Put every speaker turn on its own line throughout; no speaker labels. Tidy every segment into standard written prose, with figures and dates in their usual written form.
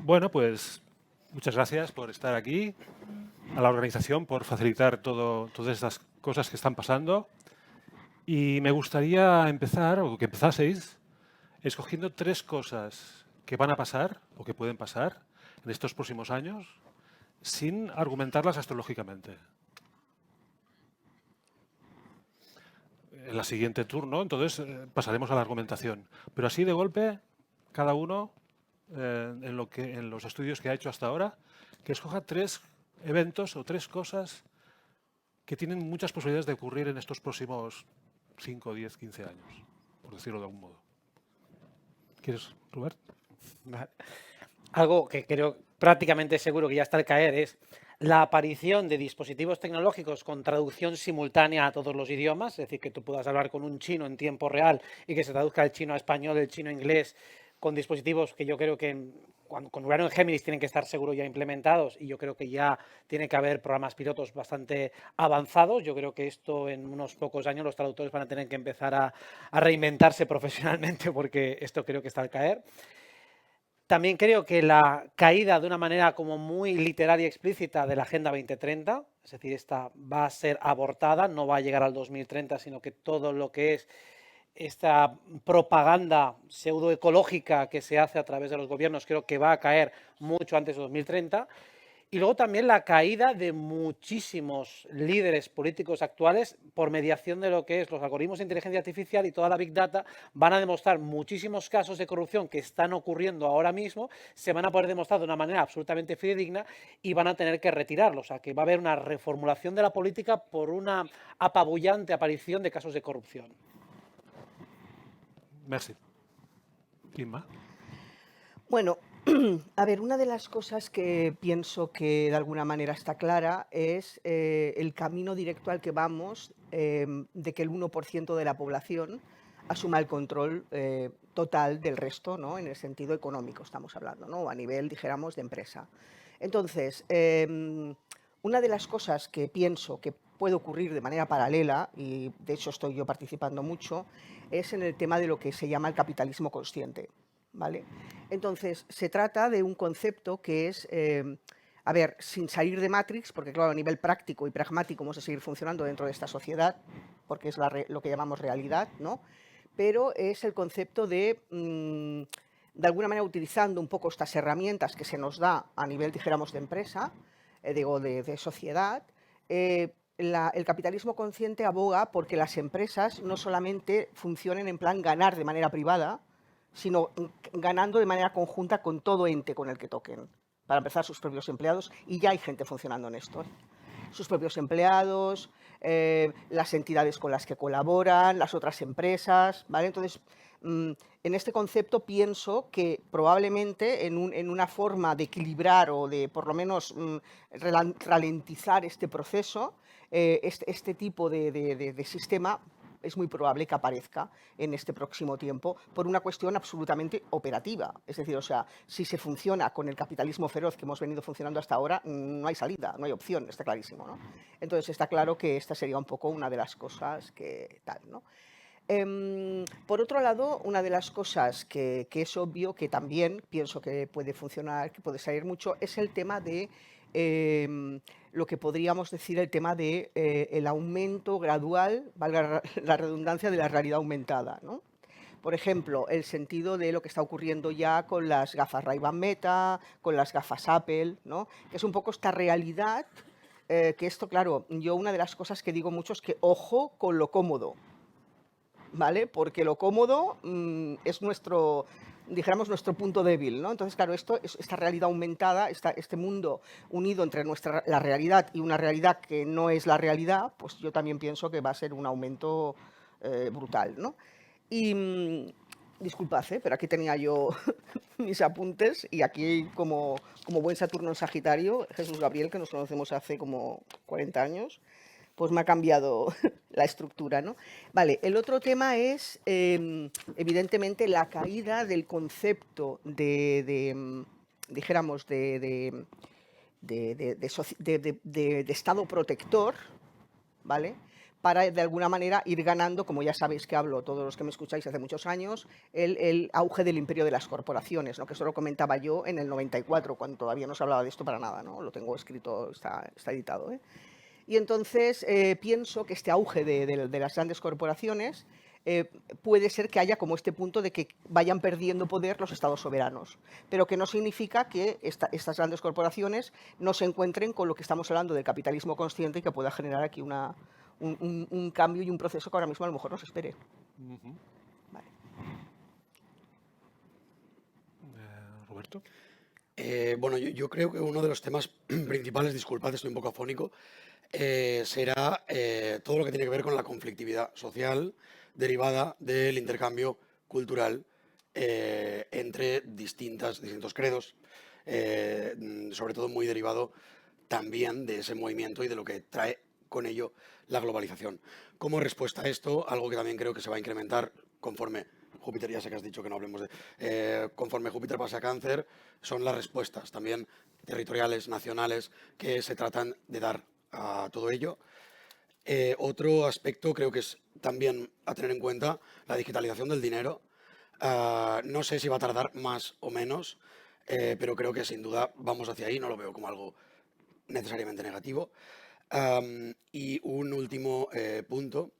Bueno, pues muchas gracias por estar aquí, a la organización por facilitar todas estas cosas que están pasando. Y me gustaría empezar, o que empezaseis, escogiendo tres cosas que van a pasar o que pueden pasar en estos próximos años sin argumentarlas astrológicamente. En la siguiente turno, entonces pasaremos a la argumentación. Pero así de golpe, cada uno, en los estudios que ha hecho hasta ahora, que escoja tres eventos o tres cosas que tienen muchas posibilidades de ocurrir en estos próximos 5, 10, 15 años, por decirlo de algún modo. ¿Quieres, Robert?
Vale. Algo que creo prácticamente seguro que ya está al caer es la aparición de dispositivos tecnológicos con traducción simultánea a todos los idiomas, es decir, que tú puedas hablar con un chino en tiempo real y que se traduzca el chino a español, el chino a inglés, con dispositivos que yo creo que con Urano en Géminis tienen que estar seguro ya implementados y yo creo que ya tiene que haber programas pilotos bastante avanzados. Yo creo que esto en unos pocos años los traductores van a tener que empezar a reinventarse profesionalmente porque esto creo que está al caer. También creo que la caída de una manera como muy literal y explícita de la Agenda 2030, es decir, esta va a ser abortada, no va a llegar al 2030, sino que todo lo que es esta propaganda pseudoecológica que se hace a través de los gobiernos creo que va a caer mucho antes de 2030. Y luego también la caída de muchísimos líderes políticos actuales por mediación de lo que es los algoritmos de inteligencia artificial y toda la Big Data van a demostrar muchísimos casos de corrupción que están ocurriendo ahora mismo, se van a poder demostrar de una manera absolutamente fidedigna y van a tener que retirarlos. O sea, que va a haber una reformulación de la política por una apabullante aparición de casos de corrupción.
Merci. Inma.
Bueno, a ver, una de las cosas que pienso que de alguna manera está clara es el camino directo al que vamos de que el 1% de la población asuma el control total del resto, ¿no? En el sentido económico estamos hablando, ¿no? A nivel, dijéramos, de empresa. Entonces, una de las cosas que pienso que puede ocurrir de manera paralela, y de hecho estoy yo participando mucho, es en el tema de lo que se llama el capitalismo consciente, ¿vale? Entonces, se trata de un concepto que es, a ver, sin salir de Matrix, porque claro, a nivel práctico y pragmático vamos a seguir funcionando dentro de esta sociedad, porque es lo que llamamos realidad, ¿no? Pero es el concepto de alguna manera, utilizando un poco estas herramientas que se nos da a nivel, dijéramos, de empresa, digo, de sociedad, el capitalismo consciente aboga porque las empresas no solamente funcionen en plan ganar de manera privada, sino ganando de manera conjunta con todo ente con el que toquen. Para empezar, sus propios empleados, y ya hay gente funcionando en esto. Sus propios empleados, las entidades con las que colaboran, las otras empresas, ¿vale? Entonces, en este concepto pienso que probablemente en una forma de equilibrar o de por lo menos ralentizar este proceso, este tipo de sistema es muy probable que aparezca en este próximo tiempo por una cuestión absolutamente operativa. Es decir, o sea, si se funciona con el capitalismo feroz que hemos venido funcionando hasta ahora, no hay salida, no hay opción, está clarísimo, ¿no? Entonces está claro que esta sería un poco una de las cosas que tal, ¿no? Por otro lado, una de las cosas que es obvio que también pienso que puede funcionar, que puede salir mucho, es el tema de lo que podríamos decir el tema de el aumento gradual, valga la redundancia, de la realidad aumentada, ¿no? Por ejemplo, el sentido de lo que está ocurriendo ya con las gafas Ray-Ban Meta, con las gafas Apple, ¿no? Que es un poco esta realidad, que esto, claro, yo una de las cosas que digo mucho es que ojo con lo cómodo, ¿vale? Porque lo cómodo es nuestro, dijéramos, nuestro punto débil, ¿no? Entonces, claro, esta realidad aumentada, este mundo unido entre la realidad y una realidad que no es la realidad, pues yo también pienso que va a ser un aumento brutal, ¿no? Y disculpad, pero aquí tenía yo mis apuntes y aquí, como buen Saturno en Sagitario, Jesús Gabriel, que nos conocemos hace como 40 años, pues me ha cambiado la estructura, ¿no? Vale, el otro tema es, evidentemente, la caída del concepto dijéramos, de Estado protector, ¿vale? para de alguna manera ir ganando, como ya sabéis que hablo todos los que me escucháis hace muchos años, el auge del imperio de las corporaciones, ¿no? Que eso lo comentaba yo en el 94, cuando todavía no se hablaba de esto para nada, ¿no? Lo tengo escrito, está editado, ¿eh? Y entonces pienso que este auge de las grandes corporaciones puede ser que haya como este punto de que vayan perdiendo poder los estados soberanos, pero que no significa que estas grandes corporaciones no se encuentren con lo que estamos hablando del capitalismo consciente y que pueda generar aquí un cambio y un proceso que ahora mismo a lo mejor no se espere. Vale.
Roberto.
Bueno, yo creo que uno de los temas principales, disculpad, estoy un poco afónico, será todo lo que tiene que ver con la conflictividad social derivada del intercambio cultural entre distintos credos, sobre todo muy derivado también de ese movimiento y de lo que trae con ello la globalización. Como respuesta a esto, algo que también creo que se va a incrementar conforme Júpiter, ya sé que has dicho que no hablemos de... conforme Júpiter pasa a Cáncer, son las respuestas también territoriales, nacionales, que se tratan de dar a todo ello. Otro aspecto creo que es también a tener en cuenta la digitalización del dinero. No sé si va a tardar más o menos, pero creo que sin duda vamos hacia ahí, no lo veo como algo necesariamente negativo. Y un último punto,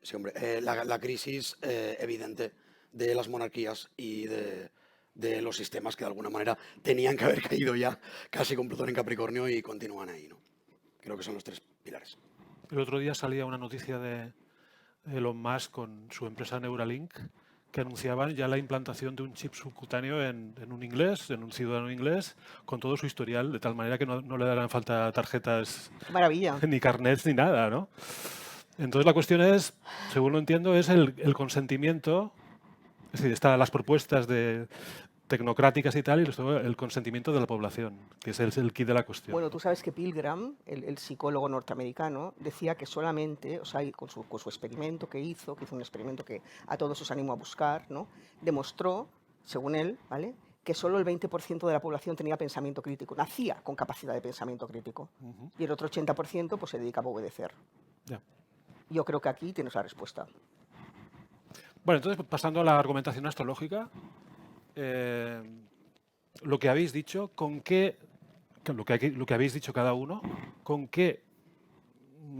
sí, hombre, la crisis evidente de las monarquías y de los sistemas que de alguna manera tenían que haber caído ya casi con Plutón en Capricornio y continúan ahí, ¿no? Creo que son los tres pilares.
El otro día salía una noticia de Elon Musk con su empresa Neuralink, que anunciaban ya la implantación de un chip subcutáneo en un inglés, en un ciudadano inglés, con todo su historial, de tal manera que no le darán falta tarjetas
Maravilla.
ni carnets ni nada, ¿no? Entonces la cuestión es, según lo entiendo, es el consentimiento, es decir, están las propuestas tecnocráticas y tal, y luego el consentimiento de la población, que es el kit de la cuestión.
Bueno, tú sabes que Pilgram, el psicólogo norteamericano, decía que solamente, o sea, con su experimento que hizo un experimento que a todos os animo a buscar, ¿no? Demostró, según él, ¿vale?, que solo el 20% de la población tenía pensamiento crítico, nacía con capacidad de pensamiento crítico. Y el otro 80% pues, se dedicaba a obedecer.
Ya.
Yo creo que aquí tienes la respuesta.
Bueno, entonces, pasando a la argumentación astrológica, lo que habéis dicho, lo que habéis dicho cada uno, ¿con qué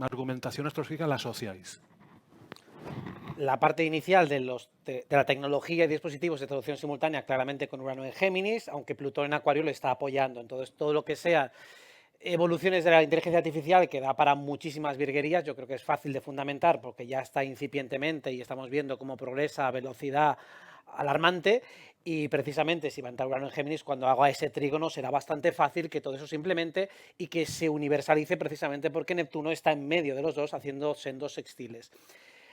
argumentación astrológica la asociáis?
La parte inicial de la tecnología y dispositivos de traducción simultánea, claramente con Urano en Géminis, aunque Plutón en Acuario lo está apoyando. Entonces, todo lo que sea evoluciones de la inteligencia artificial, que da para muchísimas virguerías, yo creo que es fácil de fundamentar porque ya está incipientemente y estamos viendo cómo progresa a velocidad alarmante, y precisamente si va a entrar Urano en Géminis, cuando haga ese trígono será bastante fácil que todo eso se implemente y que se universalice, precisamente porque Neptuno está en medio de los dos haciendo sendos sextiles.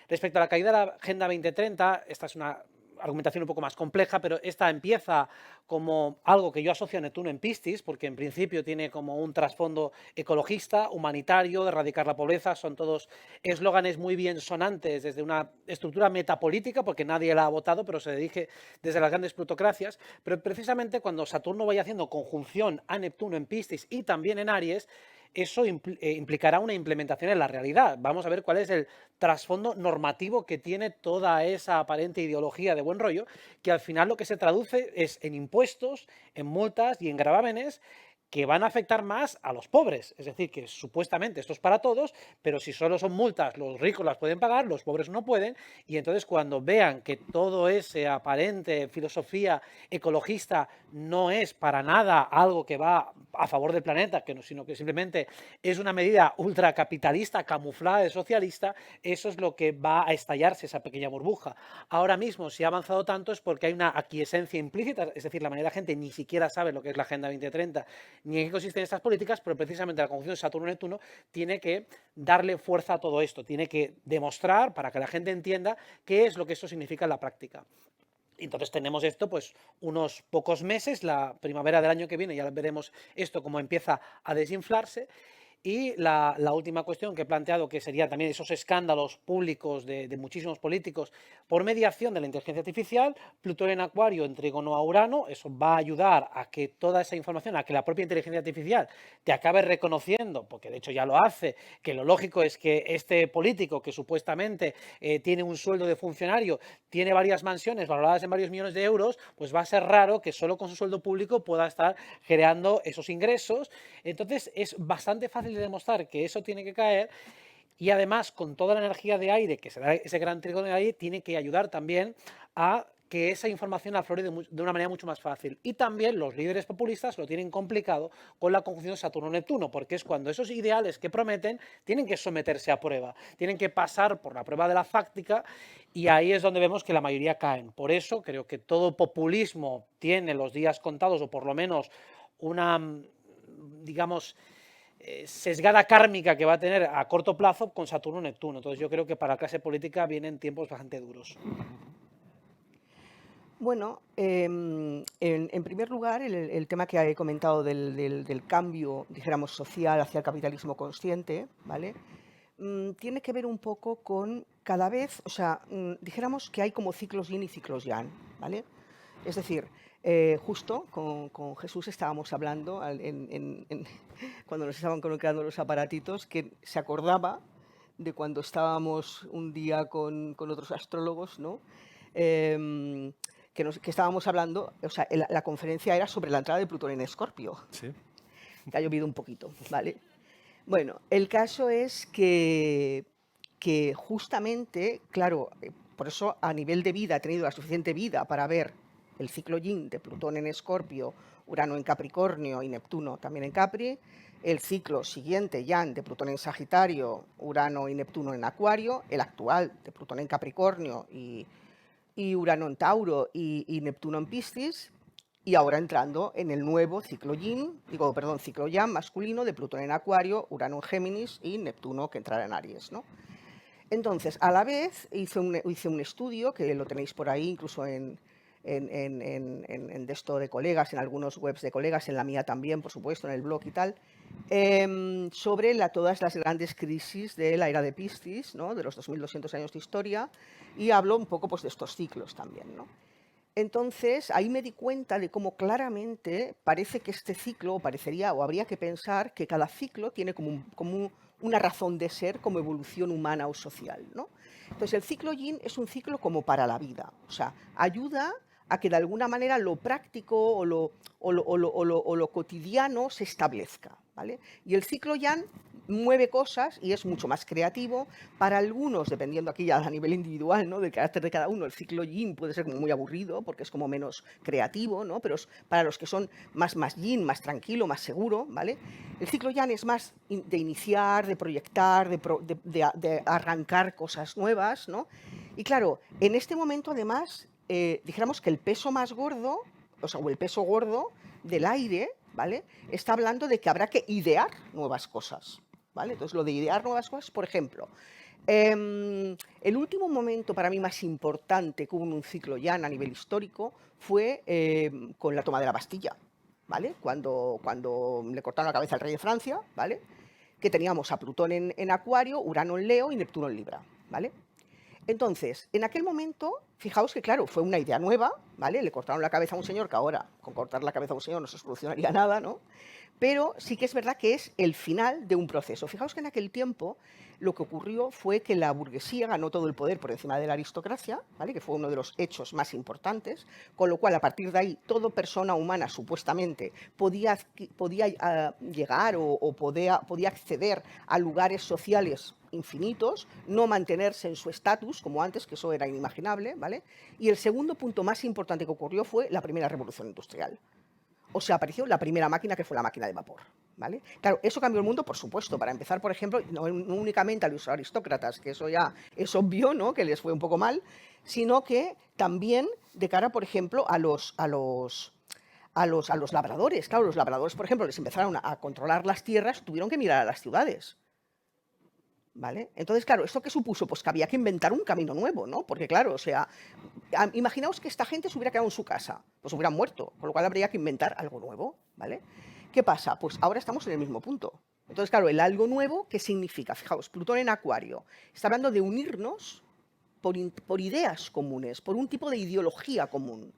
Respecto a la caída de la Agenda 2030, esta es una argumentación un poco más compleja, pero esta empieza como algo que yo asocio a Neptuno en Piscis, porque en principio tiene como un trasfondo ecologista, humanitario, de erradicar la pobreza, son todos eslóganes muy bien sonantes desde una estructura metapolítica, porque nadie la ha votado, pero se dirige desde las grandes plutocracias, pero precisamente cuando Saturno vaya haciendo conjunción a Neptuno en Piscis y también en Aries, eso implicará una implementación en la realidad. Vamos a ver cuál es el trasfondo normativo que tiene toda esa aparente ideología de buen rollo, que al final lo que se traduce es en impuestos, en multas y en gravámenes que van a afectar más a los pobres. Es decir, que supuestamente esto es para todos, pero si solo son multas, los ricos las pueden pagar, los pobres no pueden, y entonces cuando vean que todo ese aparente filosofía ecologista no es para nada algo que va a favor del planeta, sino que simplemente es una medida ultracapitalista, camuflada de socialista, eso es lo que va a estallarse, esa pequeña burbuja. Ahora mismo, si ha avanzado tanto, es porque hay una aquiescencia implícita, es decir, la mayoría de la gente ni siquiera sabe lo que es la Agenda 2030, ni en qué consisten estas políticas, pero precisamente la conjunción Saturno-Neptuno tiene que darle fuerza a todo esto, tiene que demostrar, para que la gente entienda, qué es lo que esto significa en la práctica. Entonces tenemos esto pues unos pocos meses, la primavera del año que viene ya veremos esto cómo empieza a desinflarse, Y la última cuestión que he planteado, que serían también esos escándalos públicos de muchísimos políticos por mediación de la inteligencia artificial, Plutón en Acuario en trígono a Urano, eso va a ayudar a que toda esa información, a que la propia inteligencia artificial te acabe reconociendo, porque de hecho ya lo hace, que lo lógico es que este político que supuestamente tiene un sueldo de funcionario, tiene varias mansiones valoradas en varios millones de euros, pues va a ser raro que solo con su sueldo público pueda estar generando esos ingresos. Entonces es bastante fácil de demostrar que eso tiene que caer, y además con toda la energía de aire que se da ese gran trígono de aire, tiene que ayudar también a que esa información aflore de una manera mucho más fácil. Y también los líderes populistas lo tienen complicado con la conjunción Saturno-Neptuno, porque es cuando esos ideales que prometen tienen que someterse a prueba, tienen que pasar por la prueba de la fáctica, y ahí es donde vemos que la mayoría caen. Por eso creo que todo populismo tiene los días contados, o por lo menos una, digamos, sesgada kármica que va a tener a corto plazo con Saturno-Neptuno. Entonces yo creo que para la clase política vienen tiempos bastante duros.
Bueno, en primer lugar, el tema que he comentado del cambio, dijéramos, social hacia el capitalismo consciente, ¿vale? Tiene que ver un poco con cada vez, o sea, dijéramos que hay como ciclos yin y ciclos yang, ¿vale? Es decir, justo con Jesús estábamos hablando cuando nos estaban colocando los aparatitos, que se acordaba de cuando estábamos un día con otros astrólogos, ¿no? Que estábamos hablando, o sea, la conferencia era sobre la entrada de Plutón en Escorpio.
Sí.
Que ha llovido un poquito, ¿vale? Bueno, el caso es que justamente, claro, por eso a nivel de vida ha tenido la suficiente vida para ver el ciclo yin de Plutón en Escorpio, Urano en Capricornio y Neptuno también en Capri, el ciclo siguiente yang de Plutón en Sagitario, Urano y Neptuno en Acuario, el actual de Plutón en Capricornio y Urano en Tauro y Neptuno en Piscis, y ahora entrando en el nuevo ciclo ciclo yang masculino de Plutón en Acuario, Urano en Géminis y Neptuno que entrará en Aries, ¿no? Entonces, a la vez hice un estudio, que lo tenéis por ahí, incluso en esto de colegas, en algunos webs de colegas, en la mía también, por supuesto, en el blog y tal, sobre todas las grandes crisis de la era de Piscis, ¿no? De los 2200 años de historia, y hablo un poco pues, de estos ciclos también, ¿no? Entonces, ahí me di cuenta de cómo claramente parece que este ciclo, parecería o habría que pensar que cada ciclo tiene como una razón de ser como evolución humana o social, ¿no? Entonces, el ciclo yin es un ciclo como para la vida, o sea, ayuda a que de alguna manera lo práctico o lo cotidiano se establezca, ¿vale? Y el ciclo yang mueve cosas y es mucho más creativo. Para algunos, dependiendo aquí ya a nivel individual, ¿no? Del carácter de cada uno, el ciclo yin puede ser como muy aburrido porque es como menos creativo, ¿no? Pero para los que son más yin, más tranquilo, más seguro, ¿vale? El ciclo yang es más de iniciar, de proyectar, de arrancar cosas nuevas, ¿no? Y claro, en este momento además, dijéramos que el peso más gordo, o el peso gordo del aire, ¿vale? Está hablando de que habrá que idear nuevas cosas, ¿vale? Entonces, lo de idear nuevas cosas, por ejemplo, el último momento para mí más importante que hubo en un ciclo yang a nivel histórico fue con la toma de la Bastilla, ¿vale? Cuando le cortaron la cabeza al rey de Francia, ¿vale? Que teníamos a Plutón en Acuario, Urano en Leo y Neptuno en Libra, ¿vale? Entonces, en aquel momento, fijaos que, claro, fue una idea nueva, ¿vale? Le cortaron la cabeza a un señor, que ahora, con cortar la cabeza a un señor no se solucionaría nada, ¿no? Pero sí que es verdad que es el final de un proceso. Fijaos que en aquel tiempo lo que ocurrió fue que la burguesía ganó todo el poder por encima de la aristocracia, ¿vale? Que fue uno de los hechos más importantes, con lo cual, a partir de ahí, toda persona humana, supuestamente, podía llegar o podía acceder a lugares sociales infinitos, no mantenerse en su estatus como antes, que eso era inimaginable, ¿vale? Y el segundo punto más importante que ocurrió fue la primera revolución industrial. O sea, apareció la primera máquina, que fue la máquina de vapor, ¿vale? Claro, eso cambió el mundo, por supuesto. Para empezar, por ejemplo, no únicamente a los aristócratas, que eso ya es obvio, ¿no? Que les fue un poco mal, sino que también de cara, por ejemplo, a los labradores. Claro, los labradores, por ejemplo, les empezaron a controlar las tierras, tuvieron que mirar a las ciudades, ¿vale? Entonces, claro, ¿esto qué supuso? Pues que había que inventar un camino nuevo, ¿no? Porque, claro, o sea, imaginaos que esta gente se hubiera quedado en su casa, pues hubieran muerto, con lo cual habría que inventar algo nuevo, ¿vale? ¿Qué pasa? Pues ahora estamos en el mismo punto. Entonces, claro, el algo nuevo, ¿qué significa? Fijaos, Plutón en Acuario está hablando de unirnos por ideas comunes, por un tipo de ideología común.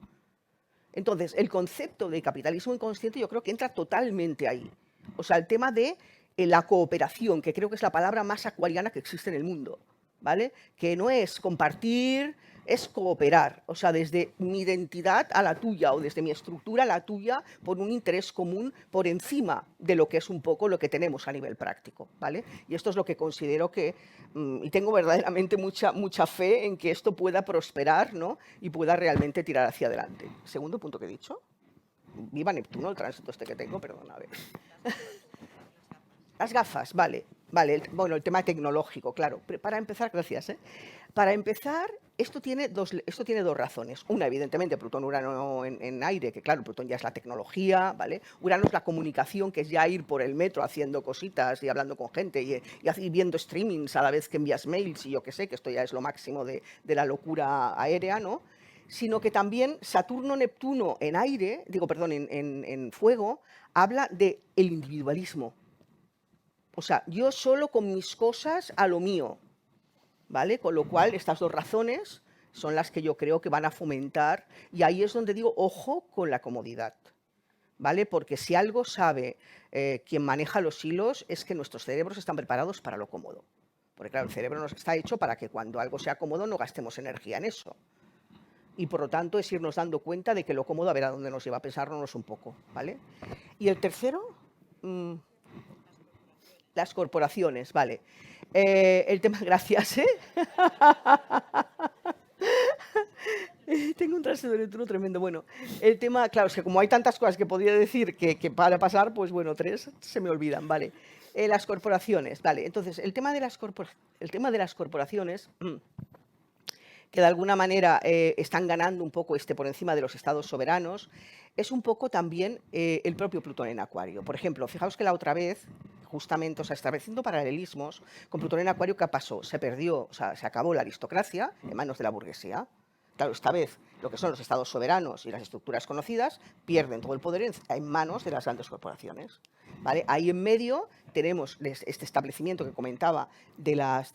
Entonces, el concepto de capitalismo inconsciente yo creo que entra totalmente ahí. O sea, el tema de la cooperación, que creo que es la palabra más acuariana que existe en el mundo, ¿vale? Que no es compartir, es cooperar. O sea, desde mi identidad a la tuya o desde mi estructura a la tuya por un interés común por encima de lo que es un poco lo que tenemos a nivel práctico, ¿vale? Y esto es lo que considero que, y tengo verdaderamente mucha fe en que esto pueda prosperar, ¿no? Y pueda realmente tirar hacia adelante. Segundo punto que he dicho. Viva Neptuno, el tránsito este que tengo, perdón, a ver. Las gafas, vale. Bueno, el tema tecnológico, claro. Para empezar, gracias. Para empezar, esto tiene dos razones. Una, evidentemente, Plutón-Urano en aire, que claro, Plutón ya es la tecnología, ¿vale? Urano es la comunicación, que es ya ir por el metro haciendo cositas y hablando con gente y viendo streamings a la vez que envías mails y yo qué sé, que esto ya es lo máximo de la locura aérea, ¿no? Sino que también Saturno-Neptuno en aire, en fuego, habla del individualismo. O sea, yo solo con mis cosas a lo mío, ¿vale? Con lo cual, estas dos razones son las que yo creo que van a fomentar, y ahí es donde digo, ojo con la comodidad, ¿vale? Porque si algo sabe quien maneja los hilos es que nuestros cerebros están preparados para lo cómodo. Porque claro, el cerebro nos está hecho para que cuando algo sea cómodo no gastemos energía en eso. Y por lo tanto es irnos dando cuenta de que lo cómodo a ver a dónde nos lleva, a pensárnoslo un poco, ¿vale? Y el tercero... las corporaciones, vale. El tema, gracias, Tengo un tránsito de Neptuno tremendo. Bueno, el tema, claro, es que como hay tantas cosas que podría decir que para pasar, pues bueno, 3 se me olvidan, vale. Las corporaciones, vale. Entonces, el tema de las corporaciones, que de alguna manera están ganando un poco por encima de los estados soberanos, es un poco también el propio Plutón en Acuario. Por ejemplo, fijaos que la otra vez, justamente, o sea, estableciendo paralelismos, con Plutón en Acuario, ¿qué pasó? Se perdió, o sea, se acabó la aristocracia en manos de la burguesía. Claro, esta vez lo que son los estados soberanos y las estructuras conocidas pierden todo el poder en manos de las grandes corporaciones, ¿vale? Ahí en medio tenemos este establecimiento que comentaba de las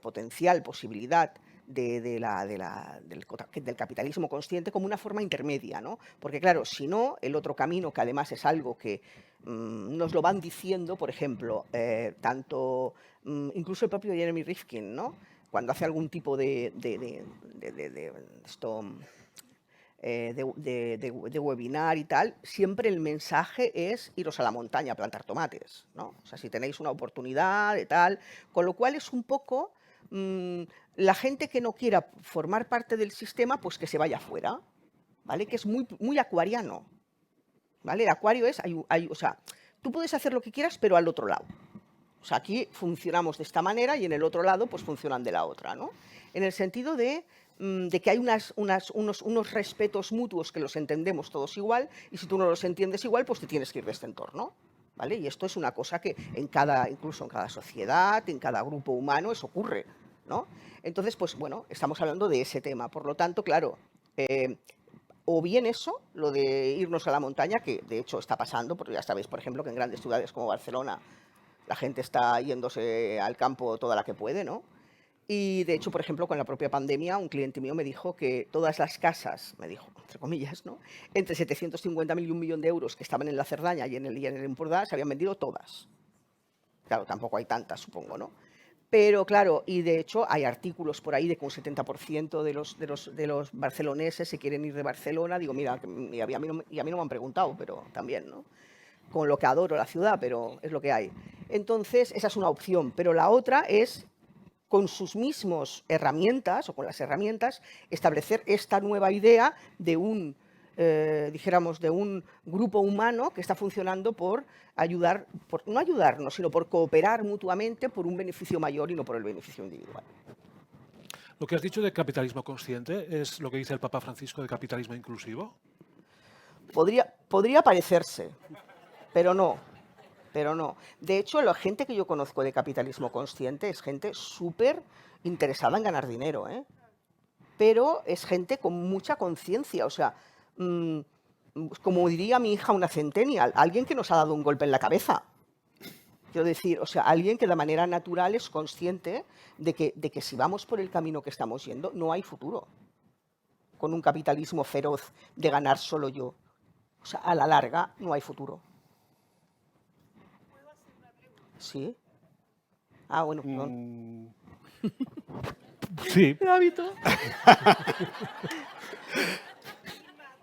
potencial posibilidad del capitalismo consciente como una forma intermedia, ¿no? Porque claro, si no, el otro camino, que además es algo que nos lo van diciendo, por ejemplo, incluso el propio Jeremy Rifkin, ¿no? Cuando hace algún tipo de webinar y tal, siempre el mensaje es iros a la montaña a plantar tomates, ¿no? O sea, si tenéis una oportunidad de tal, con lo cual es un poco la gente que no quiera formar parte del sistema, pues que se vaya fuera, ¿vale? Que es muy acuariano, ¿vale? El acuario es, o sea, tú puedes hacer lo que quieras, pero al otro lado. O sea, aquí funcionamos de esta manera y en el otro lado pues funcionan de la otra, ¿no? En el sentido de que hay unos respetos mutuos que los entendemos todos igual, y si tú no los entiendes igual, pues te tienes que ir de este entorno, ¿vale? Y esto es una cosa que incluso en cada sociedad, en cada grupo humano, eso ocurre, ¿no? Entonces, pues bueno, estamos hablando de ese tema. Por lo tanto, claro, o bien eso, lo de irnos a la montaña, que de hecho está pasando, porque ya sabéis, por ejemplo, que en grandes ciudades como Barcelona la gente está yéndose al campo toda la que puede, ¿no? Y de hecho, por ejemplo, con la propia pandemia, un cliente mío me dijo que todas las casas, me dijo, entre comillas, ¿no? Entre 750.000 y 1 millón de euros que estaban en la Cerdaña y en el Empordà, se habían vendido todas. Claro, tampoco hay tantas, supongo, ¿no? Pero claro, y de hecho hay artículos por ahí de que un 70% de los barceloneses se quieren ir de Barcelona. Digo, mira, y a mí no me han preguntado, pero también, ¿no? Con lo que adoro la ciudad, pero es lo que hay. Entonces, esa es una opción. Pero la otra es, con sus mismas herramientas, o con las herramientas, establecer esta nueva idea de dijéramos, de un grupo humano que está funcionando por no ayudarnos, sino por cooperar mutuamente por un beneficio mayor y no por el beneficio individual.
Lo que has dicho de capitalismo consciente es lo que dice el Papa Francisco de capitalismo inclusivo.
Podría parecerse, pero no. De hecho, la gente que yo conozco de capitalismo consciente es gente súper interesada en ganar dinero, ¿eh? Pero es gente con mucha conciencia, o sea, como diría mi hija, una centennial, alguien que nos ha dado un golpe en la cabeza, Quiero decir, o sea, alguien que de manera natural es consciente de que si vamos por el camino que estamos yendo, no hay futuro. Con un capitalismo feroz de ganar solo yo. O sea, a la larga no hay futuro. ¿Sí? Ah, bueno, perdón.
Sí,
El hábito.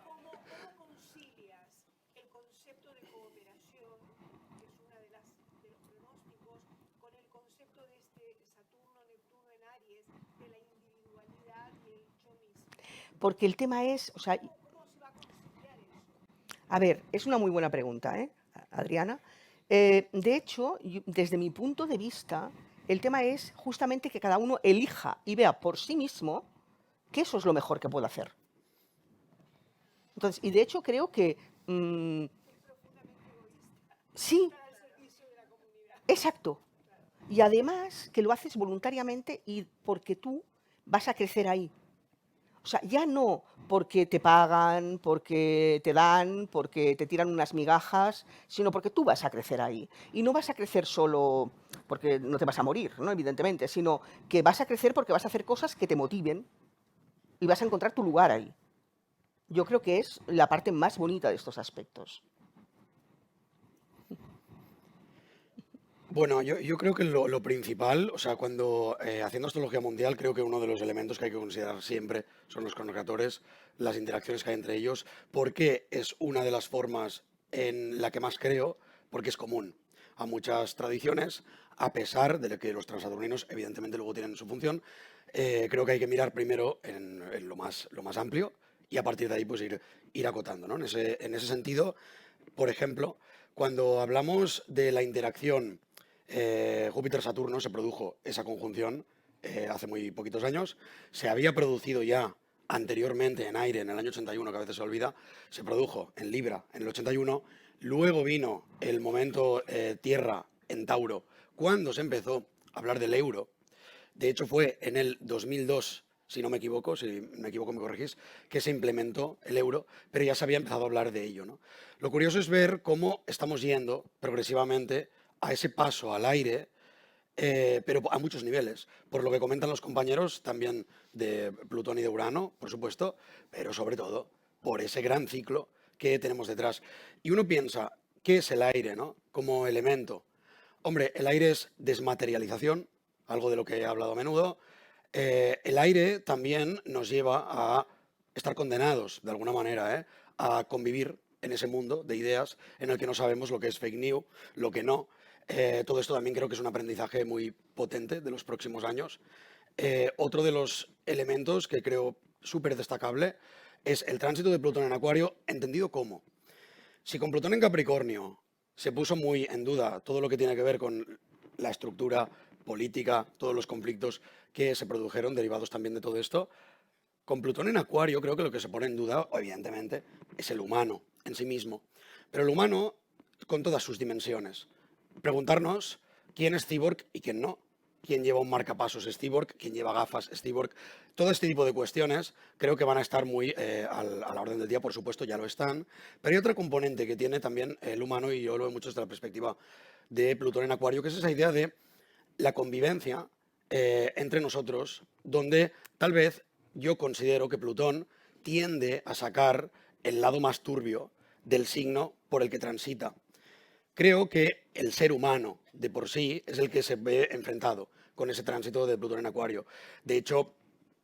¿Cómo concilias el concepto de cooperación, que es uno de los pronósticos, con el concepto de este Saturno-Neptuno en Aries, de la individualidad y el yo mismo?
Porque el tema es, o sea,
¿Cómo se va a conciliar eso?
a ver, es una muy buena pregunta, Adriana. De hecho, desde mi punto de vista, el tema es justamente que cada uno elija y vea por sí mismo que eso es lo mejor que puede hacer. Entonces, y de hecho creo que sí, exacto. Y además que lo haces voluntariamente y porque tú vas a crecer ahí. O sea, ya no porque te pagan, porque te dan, porque te tiran unas migajas, sino porque tú vas a crecer ahí. Y no vas a crecer solo porque no te vas a morir, ¿no? Evidentemente, sino que vas a crecer porque vas a hacer cosas que te motiven y vas a encontrar tu lugar ahí. Yo creo que es la parte más bonita de estos aspectos.
Bueno, yo creo que lo principal, o sea, cuando haciendo astrología mundial, creo que uno de los elementos que hay que considerar siempre son los cronocratores, las interacciones que hay entre ellos, porque es una de las formas en la que más creo, porque es común a muchas tradiciones, a pesar de que los transaturninos evidentemente luego tienen su función. Creo que hay que mirar primero en lo más amplio y a partir de ahí pues ir acotando, ¿no? En ese sentido, por ejemplo, cuando hablamos de la interacción Júpiter-Saturno, se produjo esa conjunción hace muy poquitos años. Se había producido ya anteriormente en aire en el año 81, que a veces se olvida. Se produjo en Libra en el 81. Luego vino el momento Tierra en Tauro, cuando se empezó a hablar del euro. De hecho, fue en el 2002, si no me equivoco, si me equivoco me corregís, que se implementó el euro, pero ya se había empezado a hablar de ello, ¿no? Lo curioso es ver cómo estamos yendo progresivamente a ese paso al aire, pero a muchos niveles. Por lo que comentan los compañeros también de Plutón y de Urano, por supuesto, pero sobre todo por ese gran ciclo que tenemos detrás. Y uno piensa, ¿qué es el aire, no? Como elemento. Hombre, el aire es desmaterialización, algo de lo que he hablado a menudo. El aire también nos lleva a estar condenados, de alguna manera, a convivir en ese mundo de ideas en el que no sabemos lo que es fake news, lo que no. Todo esto también creo que es un aprendizaje muy potente de los próximos años. Otro de los elementos que creo súper destacable es el tránsito de Plutón en Acuario, entendido como, si con Plutón en Capricornio se puso muy en duda todo lo que tiene que ver con la estructura política, todos los conflictos que se produjeron derivados también de todo esto, con Plutón en Acuario creo que lo que se pone en duda, evidentemente, es el humano en sí mismo. Pero el humano con todas sus dimensiones. Preguntarnos quién es cyborg y quién no. Quién lleva un marcapasos es cyborg, quién lleva gafas es cyborg. Todo este tipo de cuestiones creo que van a estar muy a la orden del día, por supuesto, ya lo están. Pero hay otra componente que tiene también el humano, y yo lo veo mucho desde la perspectiva de Plutón en Acuario, que es esa idea de la convivencia entre nosotros, donde tal vez yo considero que Plutón tiende a sacar el lado más turbio del signo por el que transita. Creo que el ser humano de por sí es el que se ve enfrentado con ese tránsito de Plutón en Acuario. De hecho,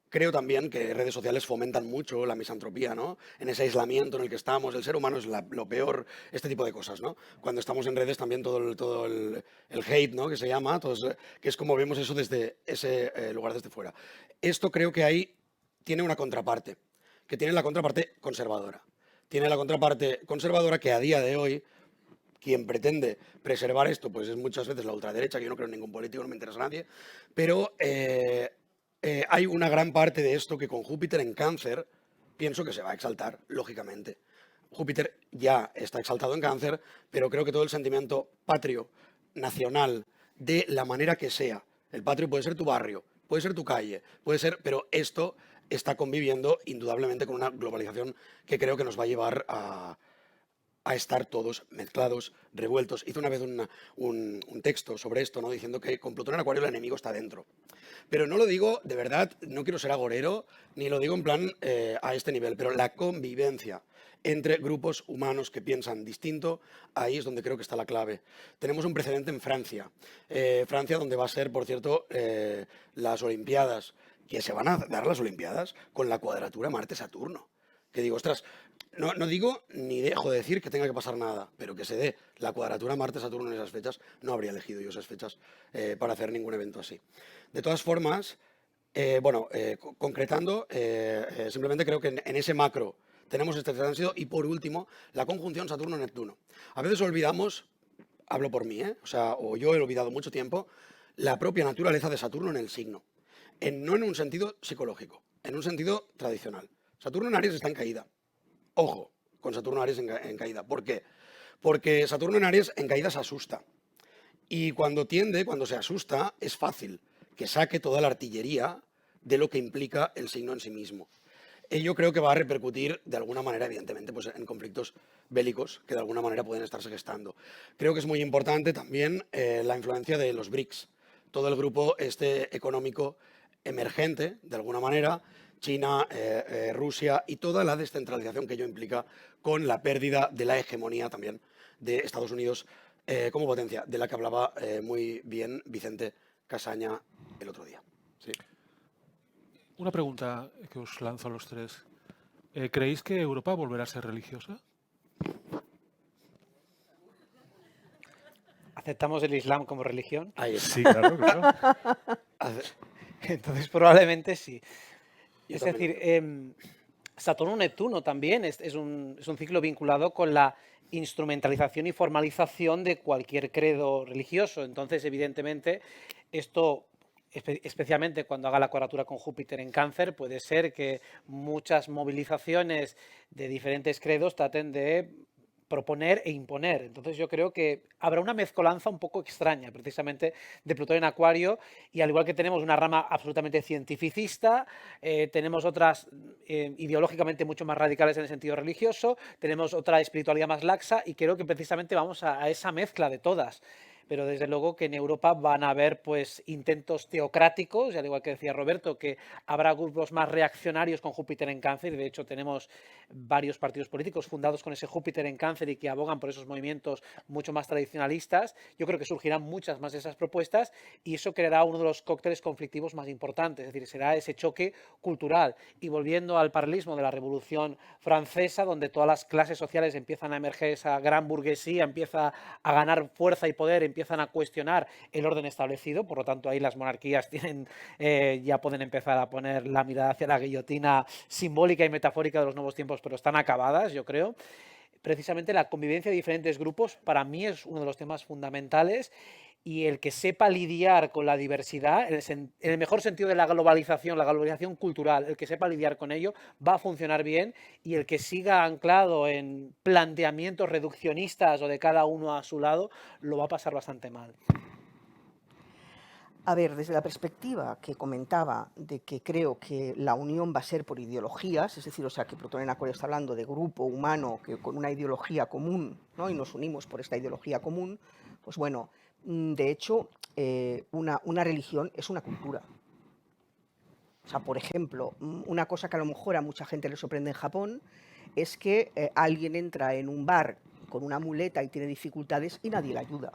creo también que redes sociales fomentan mucho la misantropía, ¿no? En ese aislamiento en el que estamos, el ser humano es lo peor, este tipo de cosas, ¿no? Cuando estamos en redes también todo el hate, ¿no? Que se llama, que es como vemos eso desde ese lugar desde fuera. Esto creo que ahí tiene una contraparte, que tiene la contraparte conservadora. Tiene la contraparte conservadora que a día de hoy quien pretende preservar esto, pues es muchas veces la ultraderecha, que yo no creo en ningún político, no me interesa a nadie, pero hay una gran parte de esto que con Júpiter en Cáncer pienso que se va a exaltar, lógicamente. Júpiter ya está exaltado en Cáncer, pero creo que todo el sentimiento patrio, nacional, de la manera que sea, el patrio puede ser tu barrio, puede ser tu calle, puede ser, pero esto está conviviendo indudablemente con una globalización que creo que nos va a llevar a estar todos mezclados, revueltos. Hice una vez un texto sobre esto, ¿no? Diciendo que con Plutón en Acuario el enemigo está dentro. Pero no lo digo, de verdad, no quiero ser agorero, ni lo digo en plan a este nivel, pero la convivencia entre grupos humanos que piensan distinto, ahí es donde creo que está la clave. Tenemos un precedente en Francia. Francia, donde va a ser, por cierto, las Olimpiadas, que se van a dar las Olimpiadas con la cuadratura Marte-Saturno. Que digo, ostras, no digo ni dejo de decir que tenga que pasar nada, pero que se dé la cuadratura Marte-Saturno en esas fechas, no habría elegido yo esas fechas para hacer ningún evento así. De todas formas, concretando, simplemente creo que en ese macro tenemos este tránsito y por último, la conjunción Saturno-Neptuno. A veces olvidamos, hablo por mí, o yo he olvidado mucho tiempo, la propia naturaleza de Saturno en el signo. No en un sentido psicológico, en un sentido tradicional. Saturno en Aries está en caída. Ojo, con Saturno en Aries en caída. ¿Por qué? Porque Saturno en Aries en caída se asusta. Y cuando se asusta, es fácil que saque toda la artillería de lo que implica el signo en sí mismo. Ello creo que va a repercutir de alguna manera, evidentemente, pues en conflictos bélicos que de alguna manera pueden estarse gestando. Creo que es muy importante también la influencia de los BRICS, todo el grupo económico emergente, de alguna manera, China, Rusia y toda la descentralización que ello implica con la pérdida de la hegemonía también de Estados Unidos como potencia, de la que hablaba muy bien Vicente Casaña el otro día. Sí.
Una pregunta que os lanzo a los tres. ¿Creéis que Europa volverá a ser religiosa?
¿Aceptamos el Islam como religión?
Ahí está.
Sí, claro, claro.
Entonces probablemente sí.
Yo
Es
también.
decir, Saturno-Neptuno también es un ciclo vinculado con la instrumentalización y formalización de cualquier credo religioso. Entonces, evidentemente, esto, especialmente cuando haga la cuadratura con Júpiter en Cáncer, puede ser que muchas movilizaciones de diferentes credos traten de proponer e imponer. Entonces yo creo que habrá una mezcolanza un poco extraña, precisamente, de Plutón en Acuario, y al igual que tenemos una rama absolutamente cientificista, tenemos otras ideológicamente mucho más radicales en el sentido religioso, tenemos otra espiritualidad más laxa, y creo que precisamente vamos a esa mezcla de todas. Pero desde luego que en Europa van a haber pues intentos teocráticos, y al igual que decía Roberto, que habrá grupos más reaccionarios con Júpiter en Cáncer, y de hecho tenemos varios partidos políticos fundados con ese Júpiter en Cáncer y que abogan por esos movimientos mucho más tradicionalistas. Yo creo que surgirán muchas más de esas propuestas y eso creará uno de los cócteles conflictivos más importantes, es decir, será ese choque cultural. Y volviendo al paralelismo de la Revolución Francesa, donde todas las clases sociales empiezan a emerger, esa gran burguesía empieza a ganar fuerza y poder, empiezan a cuestionar el orden establecido, por lo tanto ahí las monarquías tienen, ya pueden empezar a poner la mirada hacia la guillotina simbólica y metafórica de los nuevos tiempos, pero están acabadas, yo creo. Precisamente la convivencia de diferentes grupos para mí es uno de los temas fundamentales, y el que sepa lidiar con la diversidad, en el mejor sentido de la globalización cultural, el que sepa lidiar con ello va a funcionar bien, y el que siga anclado en planteamientos reduccionistas o de cada uno a su lado lo va a pasar bastante mal.
A ver, desde la perspectiva que comentaba de que creo que la unión va a ser por ideologías, es decir, o sea, que Plutón en Acuario está hablando de grupo humano que con una ideología común, ¿no? Y nos unimos por esta ideología común, pues bueno, de hecho, una religión es una cultura. O sea, por ejemplo, una cosa que a lo mejor a mucha gente le sorprende en Japón es que alguien entra en un bar con una muleta y tiene dificultades y nadie le ayuda.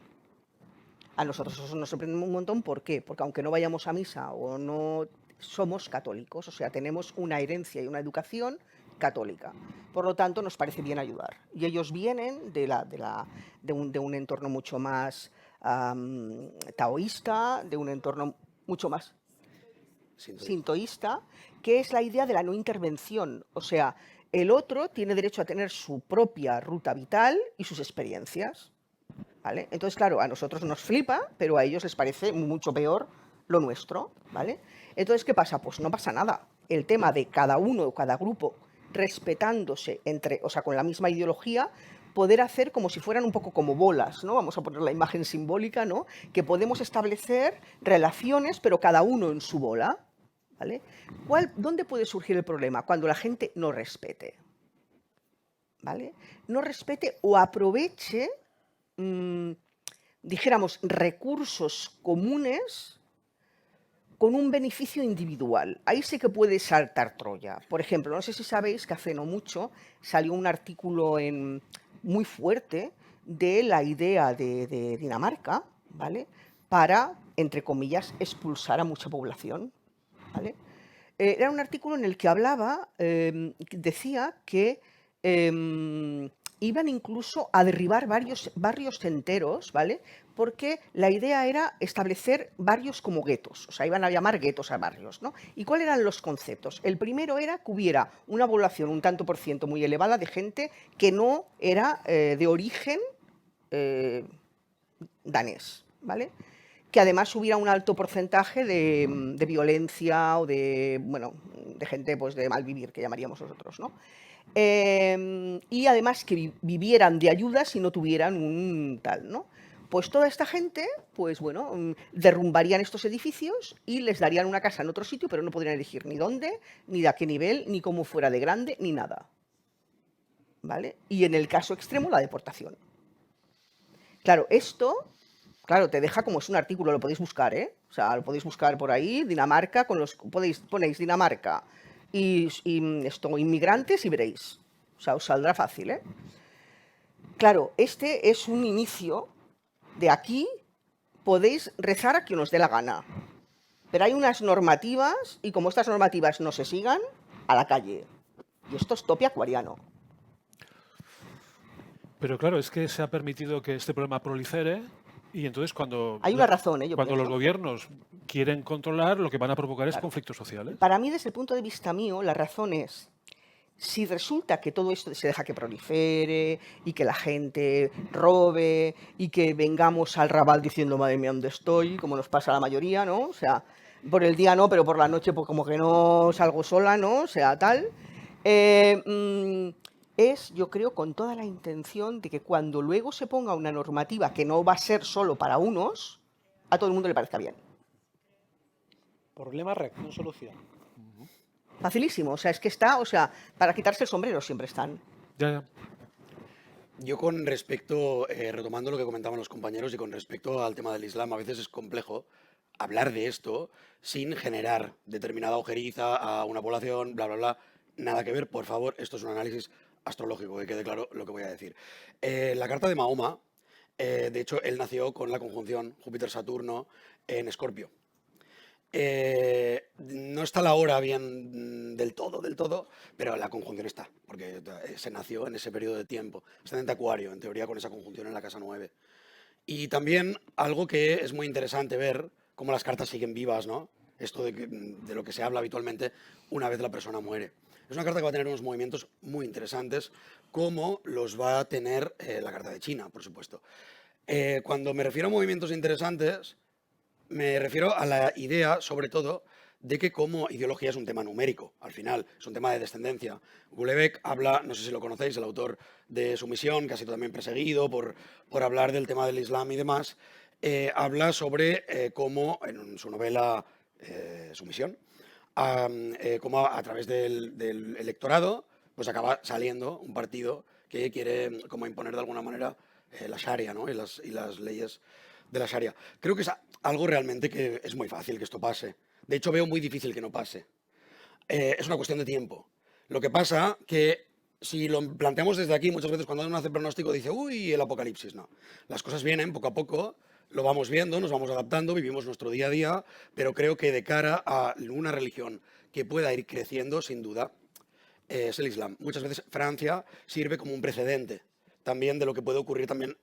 A nosotros eso nos sorprende un montón. ¿Por qué? Porque aunque no vayamos a misa o no, somos católicos, o sea, tenemos una herencia y una educación católica. Por lo tanto, nos parece bien ayudar. Y ellos vienen de un entorno mucho más taoísta, de un entorno mucho más sintoísta, que es la idea de la no intervención. O sea, el otro tiene derecho a tener su propia ruta vital y sus experiencias. ¿Vale? Entonces, claro, a nosotros nos flipa, pero a ellos les parece mucho peor lo nuestro, ¿vale? Entonces, ¿qué pasa? Pues no pasa nada. El tema de cada uno o cada grupo respetándose o sea, con la misma ideología, poder hacer como si fueran un poco como bolas, ¿no? Vamos a poner la imagen simbólica, ¿no? Que podemos establecer relaciones, pero cada uno en su bola, ¿vale? ¿Dónde puede surgir el problema? Cuando la gente no respete. ¿vale? No respete o aproveche, dijéramos, recursos comunes con un beneficio individual. Ahí sí que puede saltar Troya. Por ejemplo, no sé si sabéis que hace no mucho salió un artículo muy fuerte de la idea de Dinamarca, ¿vale? Para, entre comillas, expulsar a mucha población, ¿vale? Era un artículo en el que hablaba, decía que iban incluso a derribar varios barrios enteros, ¿vale? Porque la idea era establecer barrios como guetos, o sea, iban a llamar guetos a barrios, ¿no? ¿Y cuáles eran los conceptos? El primero era que hubiera una población un tanto por ciento muy elevada de gente que no era de origen danés, ¿vale? Que además hubiera un alto porcentaje de violencia o de, bueno, de gente pues, de mal vivir, que llamaríamos nosotros, ¿no? Y además que vivieran de ayudas y no tuvieran un tal, ¿no? Pues toda esta gente, pues bueno, derrumbarían estos edificios y les darían una casa en otro sitio, pero no podrían elegir ni dónde, ni de a qué nivel, ni cómo fuera de grande, ni nada, ¿vale? Y en el caso extremo, la deportación. Claro, esto, claro, te deja como es un artículo, lo podéis buscar, ¿eh? O sea, lo podéis buscar por ahí, Dinamarca, ponéis Dinamarca y esto, inmigrantes y veréis. O sea, os saldrá fácil, ¿eh? Claro, este es un inicio. De aquí podéis rezar a quien os dé la gana. Pero hay unas normativas y como estas normativas no se sigan, a la calle. Y esto es tope acuariano.
Pero claro, es que se ha permitido que este problema prolifere y entonces cuando,
Hay una razón, yo
cuando los
pienso.
gobiernos quieren controlar, lo que van a provocar es
Claro.
conflictos sociales.
Para mí, desde el punto de vista mío, la razón es, si resulta que todo esto se deja que prolifere y que la gente robe y que vengamos al Raval diciendo, madre mía, ¿dónde estoy? Como nos pasa a la mayoría, ¿no? O sea, por el día no, pero por la noche pues como que no salgo sola, ¿no? O sea, tal. Es, yo creo, con toda la intención de que cuando luego se ponga una normativa que no va a ser solo para unos, a todo el mundo le parezca bien.
Problema, reacción, solución.
Facilísimo, o sea, es que está, o sea, para quitarse el sombrero siempre están.
Ya, ya.
Yo con respecto, retomando lo que comentaban los compañeros y con respecto al tema del Islam, a veces es complejo hablar de esto sin generar determinada ojeriza a una población, bla, bla, bla. Nada que ver, por favor, esto es un análisis astrológico, que quede claro lo que voy a decir. La carta de Mahoma, de hecho, él nació con la conjunción Júpiter-Saturno en Escorpio. No está la hora bien del todo, pero la conjunción está, porque se nació en ese periodo de tiempo. Ascendente Acuario, en teoría, con esa conjunción en la casa 9. Y también algo que es muy interesante ver, cómo las cartas siguen vivas, ¿no? Esto de lo que se habla habitualmente una vez la persona muere. Es una carta que va a tener unos movimientos muy interesantes, como los va a tener la carta de China, por supuesto. Cuando me refiero a movimientos interesantes, me refiero a la idea, sobre todo, de que como ideología es un tema numérico, al final, es un tema de descendencia. Gulevek habla, no sé si lo conocéis, el autor de Sumisión, que ha sido también perseguido por hablar del tema del Islam y demás, habla sobre cómo, en su novela Sumisión, cómo a través del electorado, pues acaba saliendo un partido que quiere como imponer de alguna manera la Sharia, ¿no? y las leyes de la Sharia. Creo que es algo realmente que es muy fácil que esto pase. De hecho, veo muy difícil que no pase. Es una cuestión de tiempo. Lo que pasa que si lo planteamos desde aquí, muchas veces cuando uno hace pronóstico dice, uy, el apocalipsis. No. Las cosas vienen poco a poco, lo vamos viendo, nos vamos adaptando, vivimos nuestro día a día, pero creo que de cara a una religión que pueda ir creciendo, sin duda, es el Islam. Muchas veces Francia sirve como un precedente también de lo que puede ocurrir también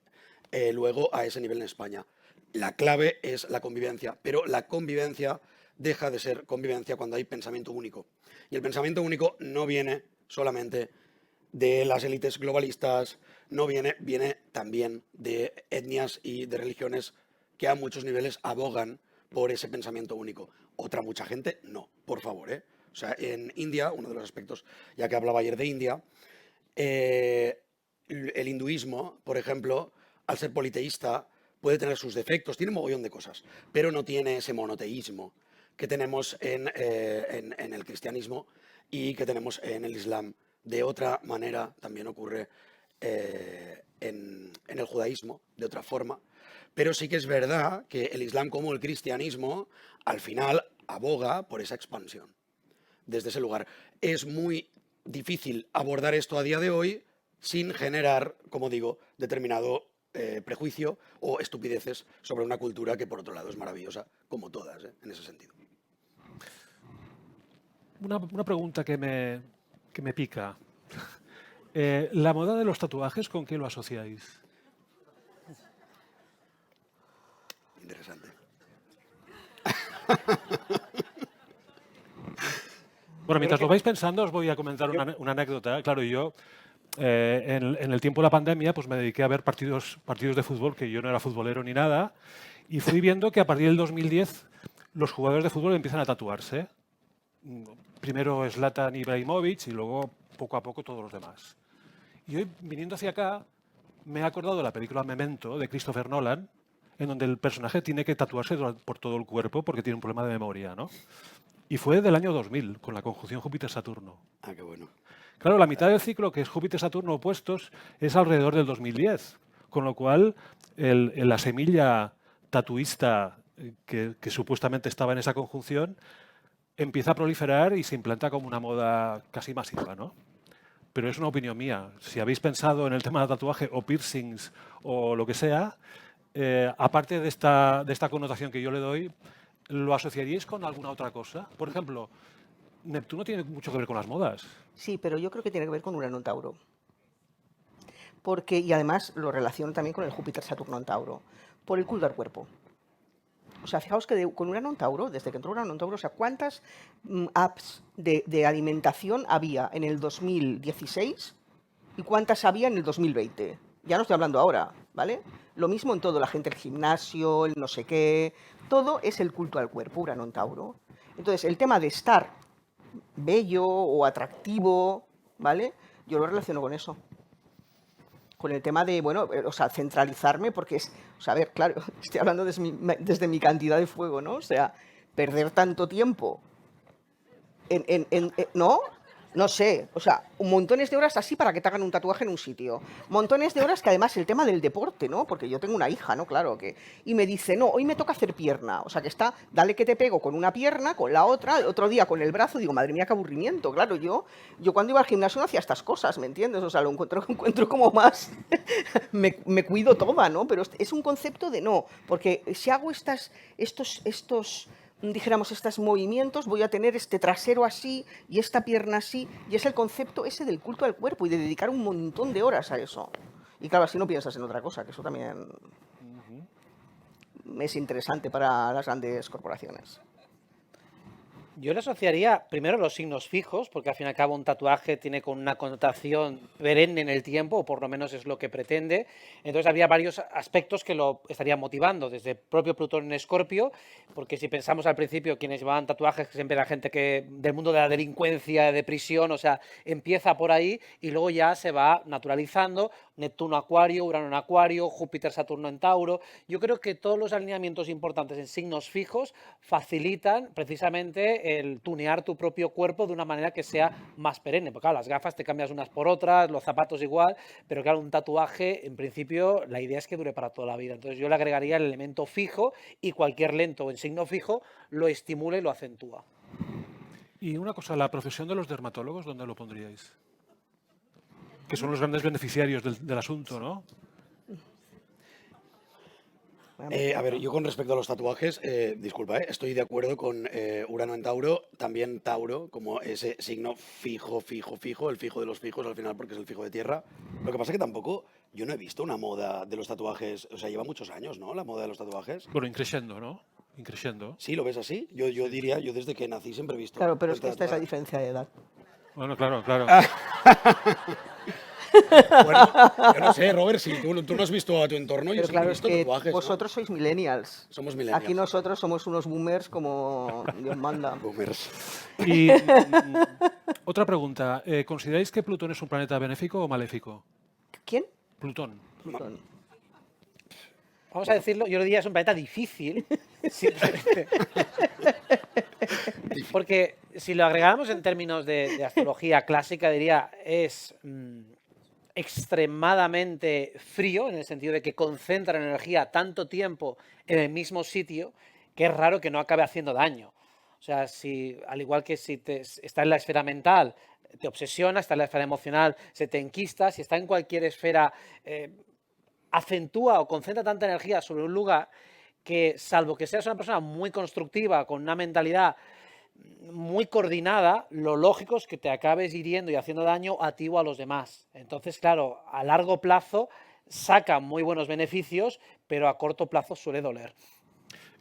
luego a ese nivel en España. La clave es la convivencia, pero la convivencia deja de ser convivencia cuando hay pensamiento único. Y el pensamiento único no viene solamente de las élites globalistas, viene también de etnias y de religiones que a muchos niveles abogan por ese pensamiento único. Otra mucha gente no, por favor, ¿eh? O sea, en India, uno de los aspectos, ya que hablaba ayer de India, el hinduismo, por ejemplo, al ser politeísta, puede tener sus defectos, tiene un mogollón de cosas, pero no tiene ese monoteísmo que tenemos en el cristianismo y que tenemos en el Islam De otra manera también ocurre en el judaísmo, de otra forma. Pero sí que es verdad que el Islam como el cristianismo al final aboga por esa expansión. Desde ese lugar. Es muy difícil abordar esto a día de hoy sin generar, como digo, determinado prejuicio o estupideces sobre una cultura que por otro lado es maravillosa, como todas, en ese sentido.
Una pregunta que me pica. ¿La moda de los tatuajes con qué lo asociáis?
Interesante.
Bueno, mientras lo vais pensando, os voy a comentar una anécdota. Claro, yo en el tiempo de la pandemia pues me dediqué a ver partidos de fútbol, que yo no era futbolero ni nada, y fui viendo que a partir del 2010 los jugadores de fútbol empiezan a tatuarse. Primero Zlatan Ibrahimovic y luego poco a poco todos los demás. Y hoy, viniendo hacia acá, me he acordado de la película Memento de Christopher Nolan, en donde el personaje tiene que tatuarse por todo el cuerpo porque tiene un problema de memoria, ¿no? Y fue del año 2000, con la conjunción Júpiter-Saturno.
Ah, qué bueno.
Claro, la mitad del ciclo, que es Júpiter-Saturno opuestos, es alrededor del 2010. Con lo cual, la semilla tatuista que supuestamente estaba en esa conjunción empieza a proliferar y se implanta como una moda casi masiva, ¿no? Pero es una opinión mía. Si habéis pensado en el tema de tatuaje o piercings o lo que sea, aparte de esta connotación que yo le doy, ¿lo asociaríais con alguna otra cosa? Por ejemplo, Neptuno tiene mucho que ver con las modas.
Sí, pero yo creo que tiene que ver con Urano en Tauro. Y además lo relaciono también con el Júpiter-Saturno en Tauro, por el culto al cuerpo. O sea, fijaos que con Urano en Tauro, desde que entró Urano en Tauro, o sea, ¿cuántas apps de alimentación había en el 2016 y cuántas había en el 2020? Ya no estoy hablando ahora, ¿vale? Lo mismo en todo, la gente, el gimnasio, el no sé qué, todo es el culto al cuerpo, Urano en Tauro. Entonces, el tema de estar bello o atractivo, ¿vale? Yo lo relaciono con eso. Con el tema de, bueno, o sea, centralizarme, porque es, o sea, a ver, claro, estoy hablando desde mi cantidad de fuego, ¿no? O sea, perder tanto tiempo ¿no? No sé, o sea, montones de horas así para que te hagan un tatuaje en un sitio. Montones de horas que además el tema del deporte, ¿no? Porque yo tengo una hija, ¿no? Claro, y me dice, no, hoy me toca hacer pierna. O sea, que está, dale que te pego con una pierna, con la otra, el otro día con el brazo. Digo, madre mía, qué aburrimiento. Claro, yo cuando iba al gimnasio no hacía estas cosas, ¿me entiendes? O sea, lo encuentro como más... me cuido toda, ¿no? Pero es un concepto de no, porque si hago estos dijéramos, estos movimientos, voy a tener este trasero así y esta pierna así, y es el concepto ese del culto al cuerpo y de dedicar un montón de horas a eso. Y claro, así no piensas en otra cosa, que eso también es interesante para las grandes corporaciones.
Yo le asociaría primero los signos fijos, porque al fin y al cabo un tatuaje tiene con una connotación perenne en el tiempo, o por lo menos es lo que pretende. Entonces habría varios aspectos que lo estarían motivando, desde el propio Plutón en Escorpio, porque si pensamos al principio quienes llevaban tatuajes, que siempre era gente que del mundo de la delincuencia, de prisión, o sea, empieza por ahí y luego ya se va naturalizando. Neptuno Acuario, Urano en Acuario, Júpiter, Saturno en Tauro. Yo creo que todos los alineamientos importantes en signos fijos facilitan precisamente el tunear tu propio cuerpo de una manera que sea más perenne. Porque claro, las gafas te cambias unas por otras, los zapatos igual, pero claro, un tatuaje, en principio, la idea es que dure para toda la vida. Entonces yo le agregaría el elemento fijo y cualquier lento en signo fijo lo estimula y lo acentúa.
Y una cosa, la profesión de los dermatólogos, ¿dónde lo pondríais? Que son los grandes beneficiarios del asunto, ¿no?
A ver, yo con respecto a los tatuajes, disculpa, estoy de acuerdo con Urano en Tauro, también Tauro, como ese signo fijo, el fijo de los fijos al final porque es el fijo de tierra. Lo que pasa es que tampoco, yo no he visto una moda de los tatuajes, o sea, lleva muchos años, ¿no? La moda de los tatuajes.
Bueno, increciendo, ¿no? Increciendo.
¿Sí? ¿Lo ves así? Yo diría, yo desde que nací siempre he visto...
Claro, pero es que
gente
esta es la
tatuada.
diferencia de edad.
Bueno, claro, claro.
Bueno, yo no sé, Robert, si tú no has visto a tu entorno, yo
Pero
siempre
claro,
he
es
visto
que
tatuajes, ¿no?
vosotros sois millennials.
Somos millennials.
Aquí nosotros somos unos boomers como Dios manda.
Boomers.
Y otra pregunta. ¿Consideráis que Plutón es un planeta benéfico o maléfico?
¿Quién?
Plutón.
Plutón.
vamos a decirlo, yo lo diría es un planeta difícil, simplemente. Porque si lo agregáramos en términos de astrología clásica, diría es extremadamente frío, en el sentido de que concentra energía tanto tiempo en el mismo sitio, que es raro que no acabe haciendo daño. O sea, si, al igual que si está en la esfera mental, te obsesiona, está en la esfera emocional, se te enquista, si está en cualquier esfera, acentúa o concentra tanta energía sobre un lugar que, salvo que seas una persona muy constructiva, con una mentalidad muy coordinada, lo lógico es que te acabes hiriendo y haciendo daño a ti o a los demás. Entonces, claro, a largo plazo saca muy buenos beneficios, pero a corto plazo suele doler.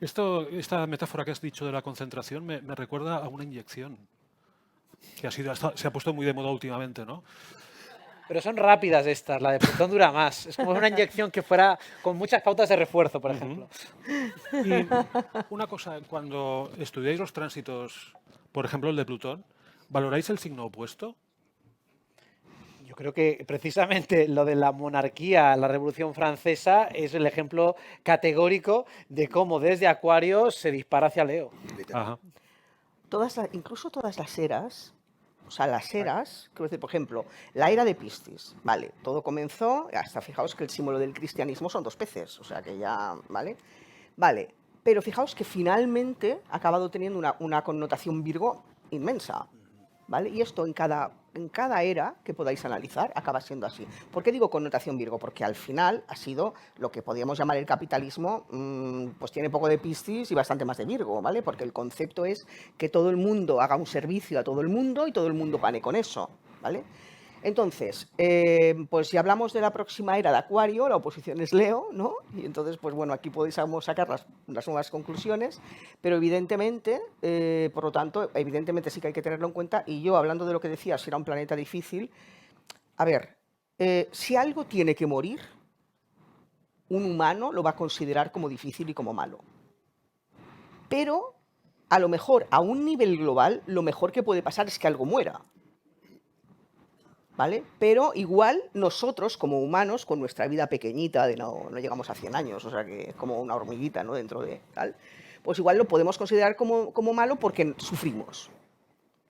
Esta metáfora que has dicho de la concentración me recuerda a una inyección, que se ha puesto muy de moda últimamente, ¿no?
Pero son rápidas estas, la de Plutón dura más. Es como una inyección que fuera con muchas pautas de refuerzo, por ejemplo.
Y una cosa, cuando estudiáis los tránsitos, por ejemplo el de Plutón, ¿valoráis el signo opuesto?
Yo creo que precisamente lo de la monarquía, la Revolución Francesa, es el ejemplo categórico de cómo desde Acuario se dispara hacia Leo.
Ajá.
Incluso todas las eras, o sea, las eras, quiero decir, por ejemplo, la era de Piscis, vale, todo comenzó, hasta fijaos que el símbolo del cristianismo son 2 peces, o sea que ya, ¿vale? Vale, pero fijaos que finalmente ha acabado teniendo una connotación Virgo inmensa, ¿vale? Y esto en cada era que podáis analizar acaba siendo así. ¿Por qué digo connotación Virgo? Porque al final ha sido lo que podríamos llamar el capitalismo, pues tiene poco de Piscis y bastante más de Virgo, ¿vale? Porque el concepto es que todo el mundo haga un servicio a todo el mundo y todo el mundo gane con eso, ¿vale? Entonces, pues si hablamos de la próxima era de Acuario, la oposición es Leo, ¿no? Y entonces, pues bueno, aquí podéis sacar las nuevas conclusiones, pero evidentemente, por lo tanto, evidentemente sí que hay que tenerlo en cuenta. Y yo, hablando de lo que decía, si era un planeta difícil, a ver, si algo tiene que morir, un humano lo va a considerar como difícil y como malo. Pero, a lo mejor, a un nivel global, lo mejor que puede pasar es que algo muera. ¿Vale? Pero igual nosotros, como humanos, con nuestra vida pequeñita, de no llegamos a 100 años, o sea que es como una hormiguita, ¿no? Dentro de tal, pues igual lo podemos considerar como malo porque sufrimos,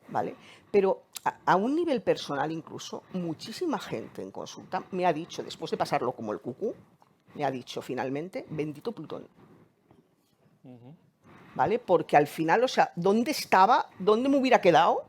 ¿vale? Pero a un nivel personal incluso, muchísima gente en consulta me ha dicho, después de pasarlo como el cucú, me ha dicho finalmente, bendito Plutón. ¿Vale? Porque al final, o sea, ¿dónde estaba? ¿Dónde me hubiera quedado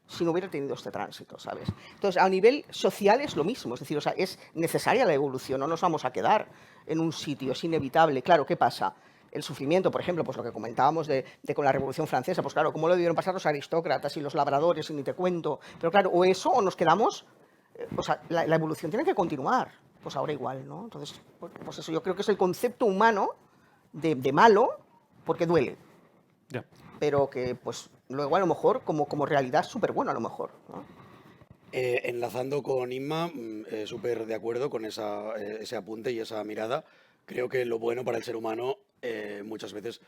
si no hubiera tenido este tránsito, ¿sabes? Entonces, a nivel social es lo mismo, es decir, o sea, es necesaria la evolución, no nos vamos a quedar en un sitio, es inevitable. Claro, ¿qué pasa? El sufrimiento, por ejemplo, pues lo que comentábamos de con la Revolución Francesa, pues claro, ¿cómo lo debieron pasar los aristócratas y los labradores? Y ni te cuento. Pero claro, o eso, o nos quedamos, o sea, la evolución tiene que continuar. Pues ahora igual, ¿no? Entonces, pues eso yo creo que es el concepto humano de malo, porque duele.
Ya.
Pero que, pues, luego a lo mejor, como realidad, es súper bueno a lo mejor, ¿no?
Enlazando con Inma, súper de acuerdo con ese apunte y esa mirada. Creo que lo bueno para el ser humano muchas veces,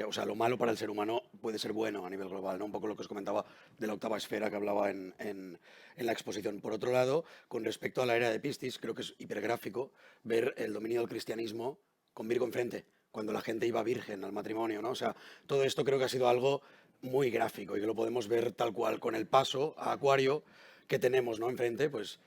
o sea, lo malo para el ser humano puede ser bueno a nivel global, ¿no? Un poco lo que os comentaba de la octava esfera que hablaba en la exposición. Por otro lado, con respecto a la era de Piscis, creo que es hipergráfico ver el dominio del cristianismo con Virgo enfrente, cuando la gente iba virgen al matrimonio, ¿no? O sea, todo esto creo que ha sido algo muy gráfico y que lo podemos ver tal cual con el paso a Acuario que tenemos, ¿no? Enfrente, pues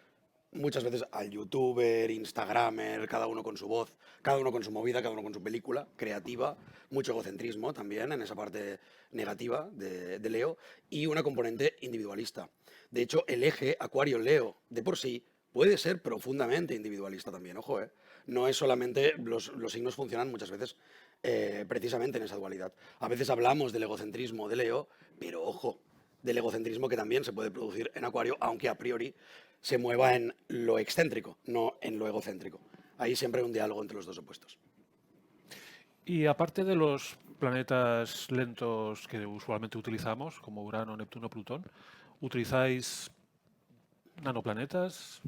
muchas veces al youtuber, instagramer, cada uno con su voz, cada uno con su movida, cada uno con su película creativa, mucho egocentrismo también en esa parte negativa de Leo y una componente individualista. De hecho, el eje Acuario-Leo de por sí puede ser profundamente individualista también, ojo, ¿eh? No es solamente, los signos funcionan muchas veces precisamente en esa dualidad. A veces hablamos del egocentrismo de Leo, pero ojo, del egocentrismo que también se puede producir en Acuario, aunque a priori se mueva en lo excéntrico, no en lo egocéntrico. Ahí siempre hay un diálogo entre los dos opuestos.
Y aparte de los planetas lentos que usualmente utilizamos, como Urano, Neptuno, Plutón, ¿utilizáis nanoplanetas?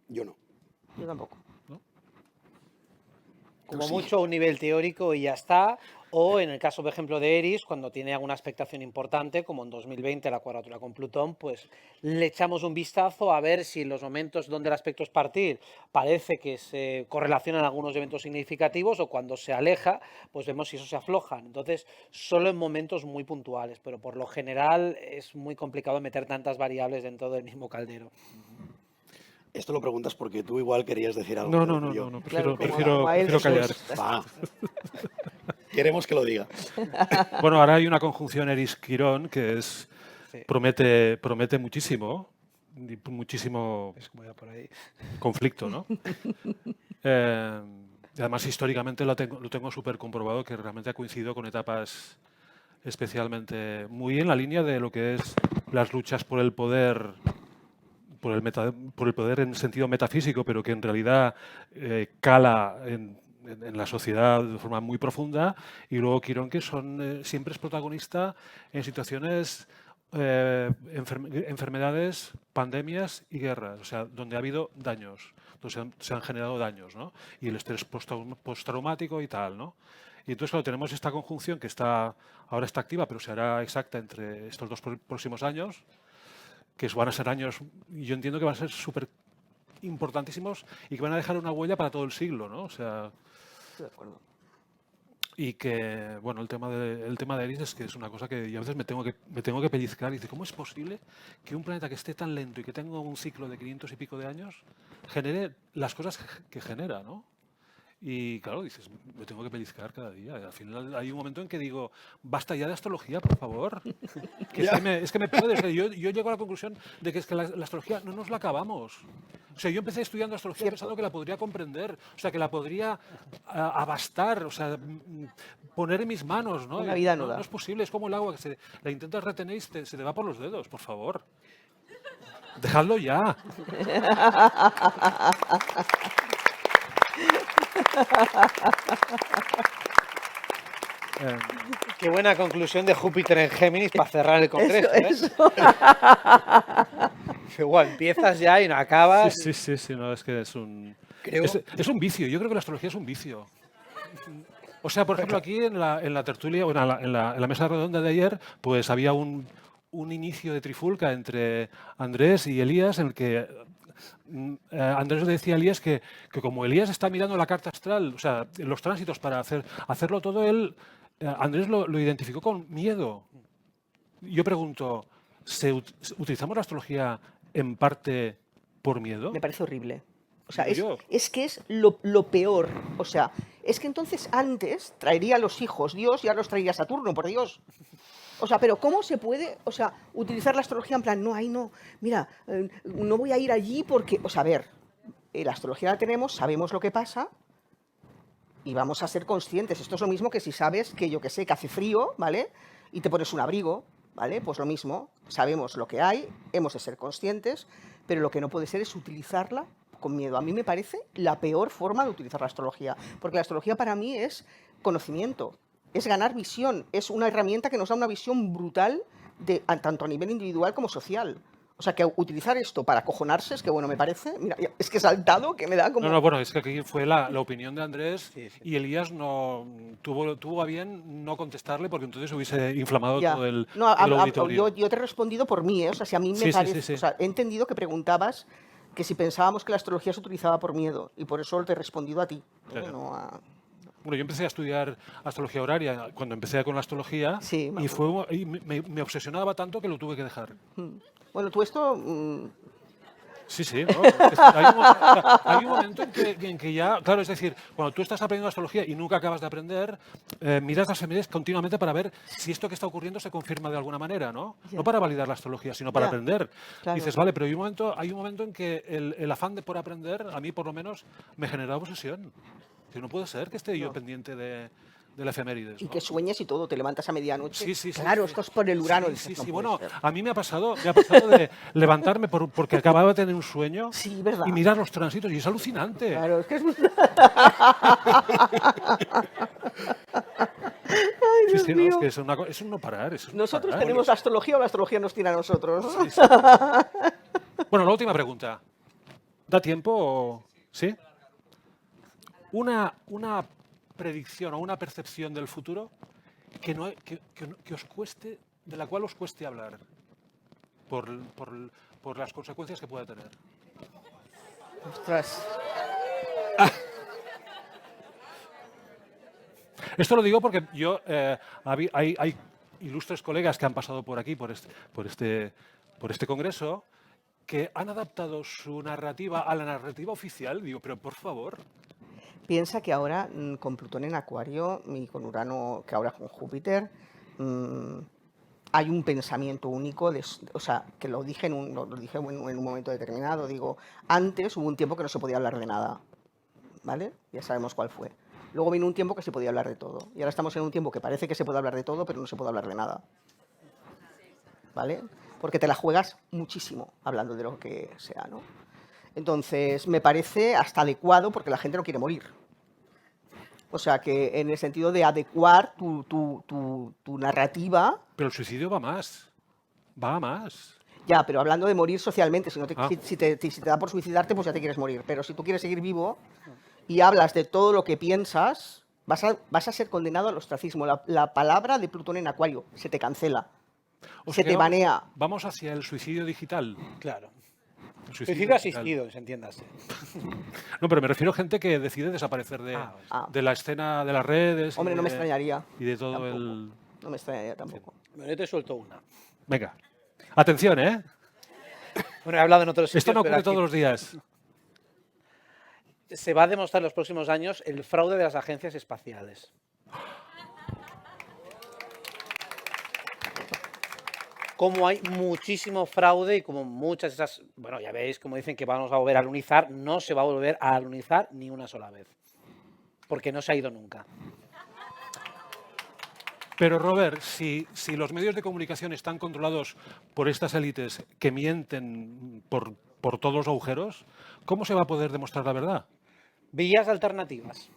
Yo no.
Yo tampoco.
Como
sí.
mucho a un nivel teórico y ya está, O en el caso, por ejemplo, de Eris, cuando tiene alguna expectación importante, como en 2020 la cuadratura con Plutón, pues le echamos un vistazo a ver si en los momentos donde el aspecto es partir parece que se correlacionan algunos eventos significativos, o cuando se aleja, pues vemos si eso se aflojan. Entonces, solo en momentos muy puntuales, pero por lo general es muy complicado meter tantas variables dentro del mismo caldero.
Esto lo preguntas porque tú igual querías decir algo.
No,
peor
no,
que yo.
no, no,
Claro,
prefiero
como a él
callar.
después.
Va. Queremos que lo diga.
Bueno, ahora hay una conjunción Eris-Quirón que es,
Sí.
promete muchísimo, y muchísimo
Es como ya por ahí.
conflicto, ¿no? Y además, históricamente lo tengo súper comprobado, que realmente ha coincidido con etapas especialmente muy en la línea de lo que es las luchas por el poder, por el poder en sentido metafísico, pero que en realidad cala en la sociedad de forma muy profunda. Y luego Quirón, que siempre es protagonista en situaciones, enfermedades, pandemias y guerras, o sea, donde ha habido daños, donde se han generado daños, ¿no? Y el estrés postraumático y tal, ¿no? Y entonces, claro, tenemos esta conjunción que ahora está activa, pero se hará exacta entre estos dos próximos años, que van a ser años, y yo entiendo que van a ser súper importantísimos y que van a dejar una huella para todo el siglo, ¿no? O sea,
Estoy de acuerdo.
y que, bueno, el tema de Eris es que es una cosa que yo a veces me tengo que pellizcar y decir, ¿cómo es posible que un planeta que esté tan lento y que tenga un ciclo de 500 y pico de años genere las cosas que genera, ¿no? Y claro, dices, me tengo que pellizcar cada día. Y al final hay un momento en que digo, basta ya de astrología, por favor. Que es que me puede. O sea, yo llego a la conclusión de que es que la astrología no nos la acabamos. O sea, yo empecé estudiando astrología pensando que la podría comprender, o sea, que la podría abastar, o sea, poner en mis manos, ¿no?
Una vida
no,
nuda.
no es posible, es como el agua, que la intentas retener y se te va por los dedos, por favor. Dejadlo ya.
Qué buena conclusión de Júpiter en Géminis para cerrar el congreso.
Eso,
¿eh?
eso.
Igual empiezas ya y no acabas.
Sí, no, es que es
Creo-
es un vicio, yo creo que la astrología es un vicio. O sea, por ejemplo, aquí en la tertulia, bueno, en la mesa redonda de ayer, pues había un inicio de trifulca entre Andrés y Elías, en el que Andrés le decía a Elías que como Elías está mirando la carta astral, o sea, los tránsitos para hacerlo todo, Andrés lo identificó con miedo. Yo pregunto, ¿utilizamos la astrología en parte por miedo?
Me parece horrible. O sea,
Digo yo.
es que es lo peor. O sea, es que entonces antes traería a los hijos Dios y ahora los traería Saturno, por Dios. O sea, pero ¿cómo se puede, o sea, utilizar la astrología en plan, no, ahí no, mira, no voy a ir allí porque, o sea, a ver, la astrología la tenemos, sabemos lo que pasa y vamos a ser conscientes. Esto es lo mismo que si sabes que, yo que sé, que hace frío, ¿vale? Y te pones un abrigo, ¿vale? Pues lo mismo, sabemos lo que hay, hemos de ser conscientes, pero lo que no puede ser es utilizarla con miedo. A mí me parece la peor forma de utilizar la astrología, porque la astrología para mí es conocimiento, es ganar visión, es una herramienta que nos da una visión brutal tanto a nivel individual como social. O sea, que utilizar esto para acojonarse es que, bueno, me parece, mira, es que he saltado, que me da como...
No, bueno, es que aquí fue la opinión de Andrés
Sí, sí.
y Elías no tuvo a bien no contestarle porque entonces hubiese inflamado
Ya.
todo el
No,
auditorio.
yo te he respondido por mí, ¿eh? O sea, si a mí me
Sí,
parece...
sí.
O sea, he entendido que preguntabas que si pensábamos que la astrología se utilizaba por miedo, y por eso te he respondido a ti, ¿eh?
Claro.
No a...
Bueno, yo empecé a estudiar astrología horaria cuando empecé con la astrología
Sí, me
y me obsesionaba tanto que lo tuve que dejar.
Bueno, tú esto...
Sí, ¿no? Hay un momento en que ya, claro, es decir, cuando tú estás aprendiendo astrología y nunca acabas de aprender, miras las efemérides continuamente para ver si esto que está ocurriendo se confirma de alguna manera, ¿no?
Ya.
No para validar la astrología, sino para
Ya,
aprender.
claro.
Dices, vale, pero hay un momento en que el afán por aprender, a mí por lo menos, me genera obsesión. Que no puede ser que esté yo
No.
pendiente de la efemérides.
Y
¿no?
que sueñes y todo, te levantas a medianoche.
Sí.
Claro, esto es por el Urano.
Sí,
dices, no puede
bueno,
ser.
a mí me ha pasado de levantarme porque acababa de tener un sueño
Sí, ¿verdad?
y mirar los tránsitos y es alucinante.
Claro, es que es...
Sí, no,
mío.
es que es un no parar. Es un no
Nosotros
parar.
tenemos la astrología o la astrología nos tiene a nosotros.
Bueno, la última pregunta. ¿Da tiempo? ¿Sí? Una predicción o una percepción del futuro que, no, que os cueste, de la cual os cueste hablar por las consecuencias que pueda tener?
Ostras.
Esto lo digo porque yo hay ilustres colegas que han pasado por aquí, por este congreso, que han adaptado su narrativa a la narrativa oficial. Digo, pero por favor.
Piensa que ahora con Plutón en Acuario y con Urano, que ahora con Júpiter, hay un pensamiento único, o sea, que lo dije en un momento determinado. Digo, antes hubo un tiempo que no se podía hablar de nada, ¿vale? Ya sabemos cuál fue. Luego vino un tiempo que se podía hablar de todo. Y ahora estamos en un tiempo que parece que se puede hablar de todo, pero no se puede hablar de nada. ¿Vale? Porque te la juegas muchísimo hablando de lo que sea, ¿no? Entonces, me parece hasta adecuado porque la gente no quiere morir. O sea, que en el sentido de adecuar tu narrativa.
Pero el suicidio va más. Va a más.
Ya, pero hablando de morir socialmente, si te da por suicidarte, pues ya te quieres morir. Pero si tú quieres seguir vivo y hablas de todo lo que piensas, vas a ser condenado al ostracismo. La palabra de Plutón en Acuario se te cancela,
O
se
sea que
te banea.
Vamos hacia el suicidio digital.
Claro.
El
Suicidio
digital.
asistido, entiéndase.
No, pero me refiero a gente que decide desaparecer de la escena de las redes.
Hombre, no me extrañaría.
Y de todo
Tampoco.
el...
No me extrañaría tampoco.
Bueno, yo te suelto una.
Venga. Atención, ¿eh?
Bueno, he hablado en otros sitios.
Esto no
pero
ocurre
aquí
todos los días.
se va a demostrar en los próximos años el fraude de las agencias espaciales. Como hay muchísimo fraude y como muchas de esas, bueno, ya veis, como dicen que vamos a volver a alunizar, no se va a volver a alunizar ni una sola vez. Porque no se ha ido nunca.
Pero, Robert, si los medios de comunicación están controlados por estas élites que mienten por todos los agujeros, ¿cómo se va a poder demostrar la verdad?
Vías alternativas.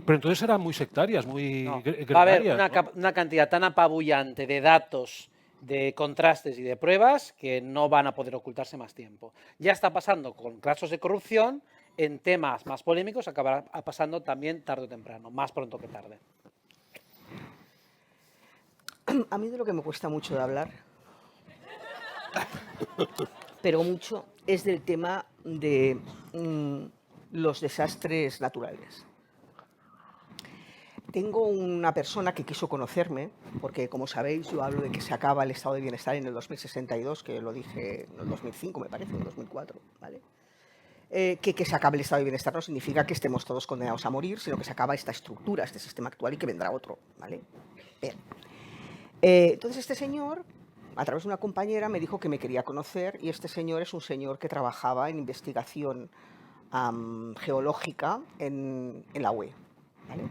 Pero entonces serán muy sectarias, muy
No,
gregarias,
va a haber
¿no?
una cantidad tan apabullante de datos, de contrastes y de pruebas que no van a poder ocultarse más tiempo. Ya está pasando con casos de corrupción, en temas más polémicos acabará pasando también tarde o temprano, más pronto que tarde.
A mí de lo que me cuesta mucho de hablar, pero mucho, es del tema de los desastres naturales. Tengo una persona que quiso conocerme, porque como sabéis yo hablo de que se acaba el estado de bienestar en el 2062, que lo dije en el 2005 me parece, en el 2004, ¿vale? Que se acabe el estado de bienestar no significa que estemos todos condenados a morir, sino que se acaba esta estructura, este sistema actual y que vendrá otro, ¿vale? Bien. Entonces este señor, a través de una compañera, me dijo que me quería conocer y este señor es un señor que trabajaba en investigación geológica en la UE, ¿vale?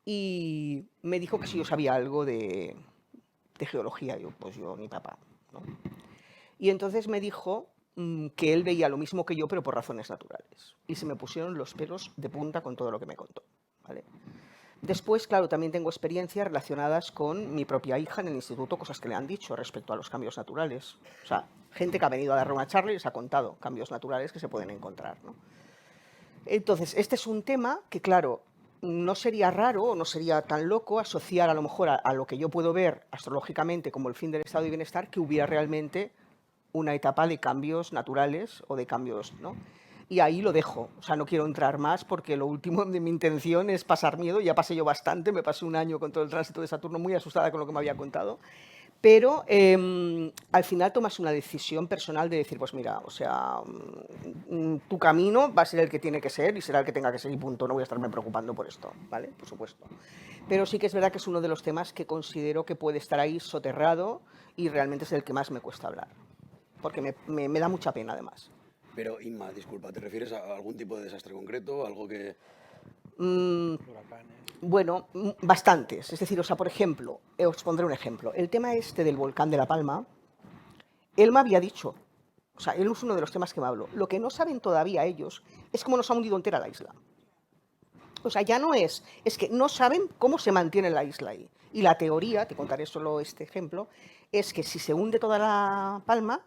Y me dijo que si yo sabía algo de geología. Pues yo ni papá, ¿no? Y entonces me dijo que él veía lo mismo que yo, pero por razones naturales. Y se me pusieron los pelos de punta con todo lo que me contó, ¿vale? Después, claro, también tengo experiencias relacionadas con mi propia hija en el instituto, cosas que le han dicho respecto a los cambios naturales. O sea, gente que ha venido a dar una charla y les ha contado cambios naturales que se pueden encontrar, ¿no? Entonces, este es un tema que, claro, no sería raro o no sería tan loco asociar a lo mejor a lo que yo puedo ver astrológicamente como el fin del estado de bienestar, que hubiera realmente una etapa de cambios naturales o de cambios, ¿no? Y ahí lo dejo. O sea, no quiero entrar más porque lo último de mi intención es pasar miedo. Ya pasé yo bastante, me pasé un año con todo el tránsito de Saturno muy asustada con lo que me había contado. Pero al final tomas una decisión personal de decir, pues mira, o sea, tu camino va a ser el que tiene que ser y será el que tenga que ser y punto. No voy a estarme preocupando por esto, ¿vale? Por supuesto. Pero sí que es verdad que es uno de los temas que considero que puede estar ahí soterrado y realmente es el que más me cuesta hablar. Porque me da mucha pena, además.
Pero, Inma, disculpa, ¿te refieres a algún tipo de desastre concreto? ¿Algo que...?
Bueno, bastantes. Es decir, o sea, por ejemplo, os pondré un ejemplo. El tema este del volcán de La Palma, él me había dicho, o sea, él es uno de los temas que me habló. Lo que no saben todavía ellos es cómo nos ha hundido entera la isla. O sea, ya no es que no saben cómo se mantiene la isla ahí. Y la teoría, te contaré solo este ejemplo, es que si se hunde toda La Palma,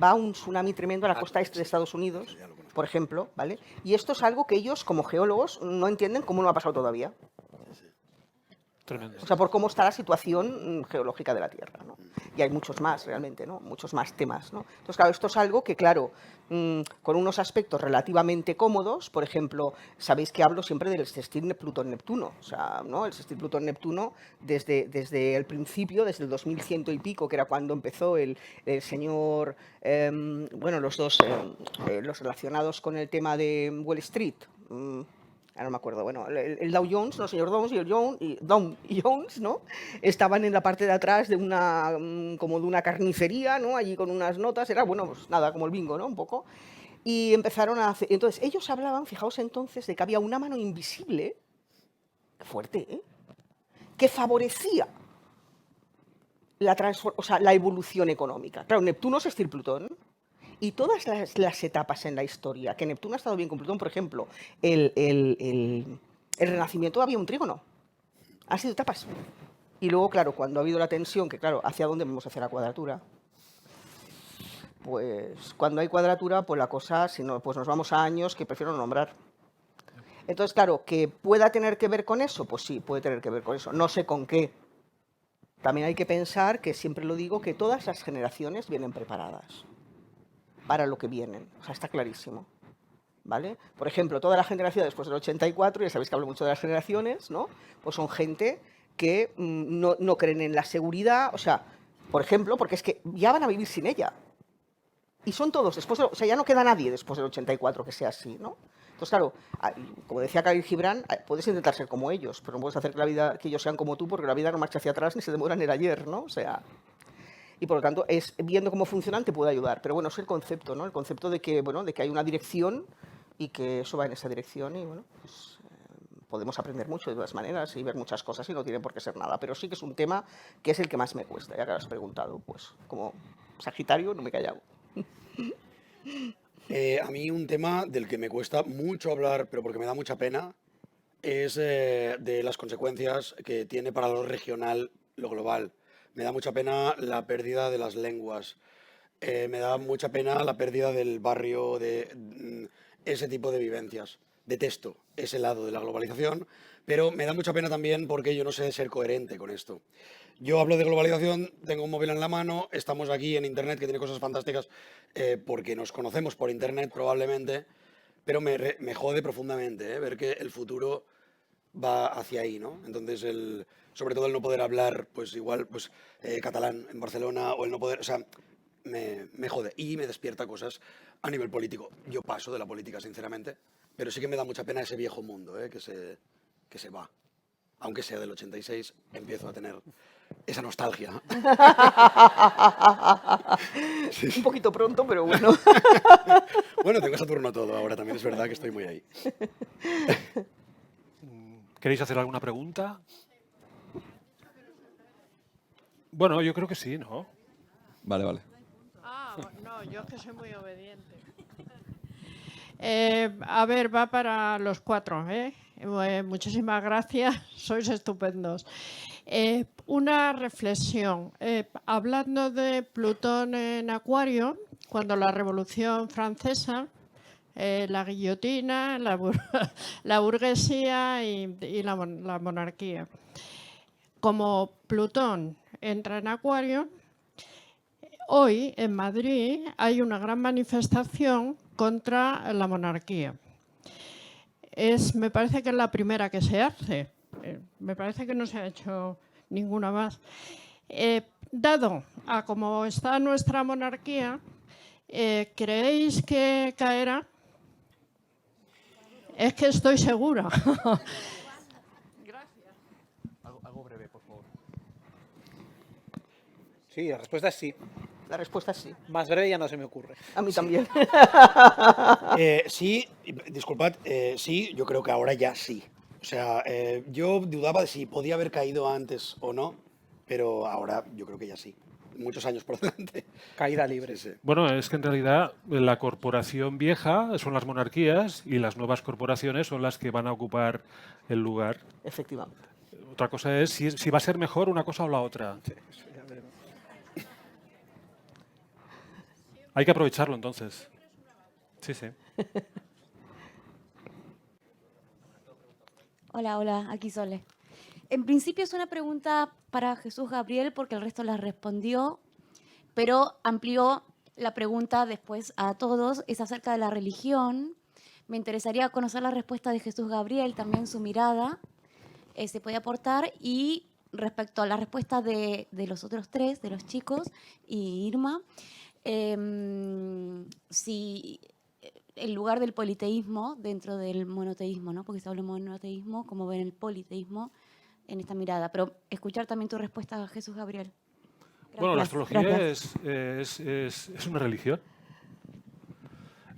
va un tsunami tremendo a la costa este de Estados Unidos por ejemplo, ¿vale? Y esto es algo que ellos, como geólogos, no entienden cómo no ha pasado todavía.
Tremendo.
O sea, por cómo está la situación geológica de la Tierra, ¿no? Y hay muchos más, realmente, ¿no? Muchos más temas, ¿no? Entonces, claro, esto es algo que, claro, con unos aspectos relativamente cómodos, por ejemplo, sabéis que hablo siempre del sextil Plutón-Neptuno, o sea, ¿no? El sextil Plutón-Neptuno, desde el principio, desde el 2100 y pico, que era cuando empezó el señor, bueno, los dos, los relacionados con el tema de Wall Street, ahora no me acuerdo, bueno, el Dow Jones, no, señor Jones y el Dow y Jones, ¿no? Estaban en la parte de atrás de una, como de una carnicería, ¿no? Allí con unas notas, era, bueno, pues nada, como el bingo, ¿no? Un poco. Y empezaron a hacer, entonces, ellos hablaban, fijaos entonces, de que había una mano invisible, fuerte, ¿eh? Que favorecía la evolución económica. Claro, Neptuno es sextil Plutón. Y todas las etapas en la historia, que Neptuno ha estado bien con Plutón, por ejemplo, el Renacimiento había un trígono. Han sido etapas. Y luego, claro, cuando ha habido la tensión, que claro, ¿hacia dónde vamos a hacer la cuadratura? Pues cuando hay cuadratura, pues la cosa, si no, pues nos vamos a años que prefiero no nombrar. Entonces, claro, que pueda tener que ver con eso, pues sí, puede tener que ver con eso. No sé con qué. También hay que pensar, que siempre lo digo, que todas las generaciones vienen preparadas para lo que vienen. O sea, está clarísimo. ¿Vale? Por ejemplo, toda la generación después del 84, ya sabéis que hablo mucho de las generaciones, ¿no? Pues son gente que no creen en la seguridad, o sea, por ejemplo, porque es que ya van a vivir sin ella. Y son todos, o sea, ya no queda nadie después del 84 que sea así, ¿no? Entonces, claro, como decía Khalil Gibran, puedes intentar ser como ellos, pero no puedes hacer que ellos sean como tú, porque la vida no marcha hacia atrás ni se demora en el ayer, ¿no? O sea, y por lo tanto, viendo cómo funcionan te puede ayudar. Pero bueno, es el concepto, ¿no? El concepto de que, bueno, de que hay una dirección y que eso va en esa dirección y, bueno, pues, podemos aprender mucho de todas maneras y ver muchas cosas y no tiene por qué ser nada. Pero sí que es un tema que es el que más me cuesta, ya que lo has preguntado. Pues como Sagitario no me he callado.
A mí un tema del que me cuesta mucho hablar, pero porque me da mucha pena, es de las consecuencias que tiene para lo regional, lo global. Me da mucha pena la pérdida de las lenguas. Me da mucha pena la pérdida del barrio, de ese tipo de vivencias. Detesto ese lado de la globalización, pero me da mucha pena también porque yo no sé ser coherente con esto. Yo hablo de globalización, tengo un móvil en la mano, estamos aquí en Internet, que tiene cosas fantásticas, porque nos conocemos por Internet probablemente, pero me jode profundamente ver que el futuro va hacia ahí, ¿no? Entonces, sobre todo el no poder hablar, pues igual, pues catalán en Barcelona, o el no poder, o sea, me jode y me despierta cosas a nivel político. Yo paso de la política, sinceramente, pero sí que me da mucha pena ese viejo mundo, que se va. Aunque sea del 86, empiezo a tener esa nostalgia.
Un poquito pronto, pero bueno.
Bueno, tengo Saturno todo ahora, también es verdad que estoy muy ahí.
¿Queréis hacer alguna pregunta? Bueno, yo creo que sí, ¿no?
Vale, vale.
No, yo es que soy muy obediente. A ver, va para los cuatro, ¿eh? Muchísimas gracias, sois estupendos. Una reflexión. Hablando de Plutón en Acuario, cuando la Revolución Francesa, la guillotina, la burguesía y la monarquía. Como Plutón entra en Acuario, hoy en Madrid hay una gran manifestación contra la monarquía. Me parece que es la primera que se hace. Me parece que no se ha hecho ninguna más. Dado a cómo está nuestra monarquía, ¿creéis que caerá? Es que estoy segura. Gracias.
Algo breve, por favor.
Sí, la respuesta es sí.
La respuesta es sí.
Más breve ya no se me ocurre.
A mí también.
Sí, disculpad, sí, yo creo que ahora ya sí. O sea, yo dudaba de si podía haber caído antes o no, pero ahora yo creo que ya sí. Muchos años por delante.
Caída libre.
Sí, sí.
Bueno, es que en realidad la corporación vieja son las monarquías y las nuevas corporaciones son las que van a ocupar el lugar.
Efectivamente.
Otra cosa es si va a ser mejor una cosa o la otra. Hay que aprovecharlo entonces. Sí, sí.
Hola, hola, aquí Sole. En principio es una pregunta para Jesús Gabriel porque el resto la respondió, pero amplió la pregunta después a todos, es acerca de la religión. Me interesaría conocer la respuesta de Jesús Gabriel, también su mirada, se puede aportar, y respecto a la respuesta de los otros tres, de los chicos y Irma, si el lugar del politeísmo dentro del monoteísmo, ¿no? Porque se habla de monoteísmo, cómo ven el politeísmo en esta mirada. Pero escuchar también tu respuesta, Jesús Gabriel.
Bueno, la
Gracias,
astrología
gracias.
es una religión.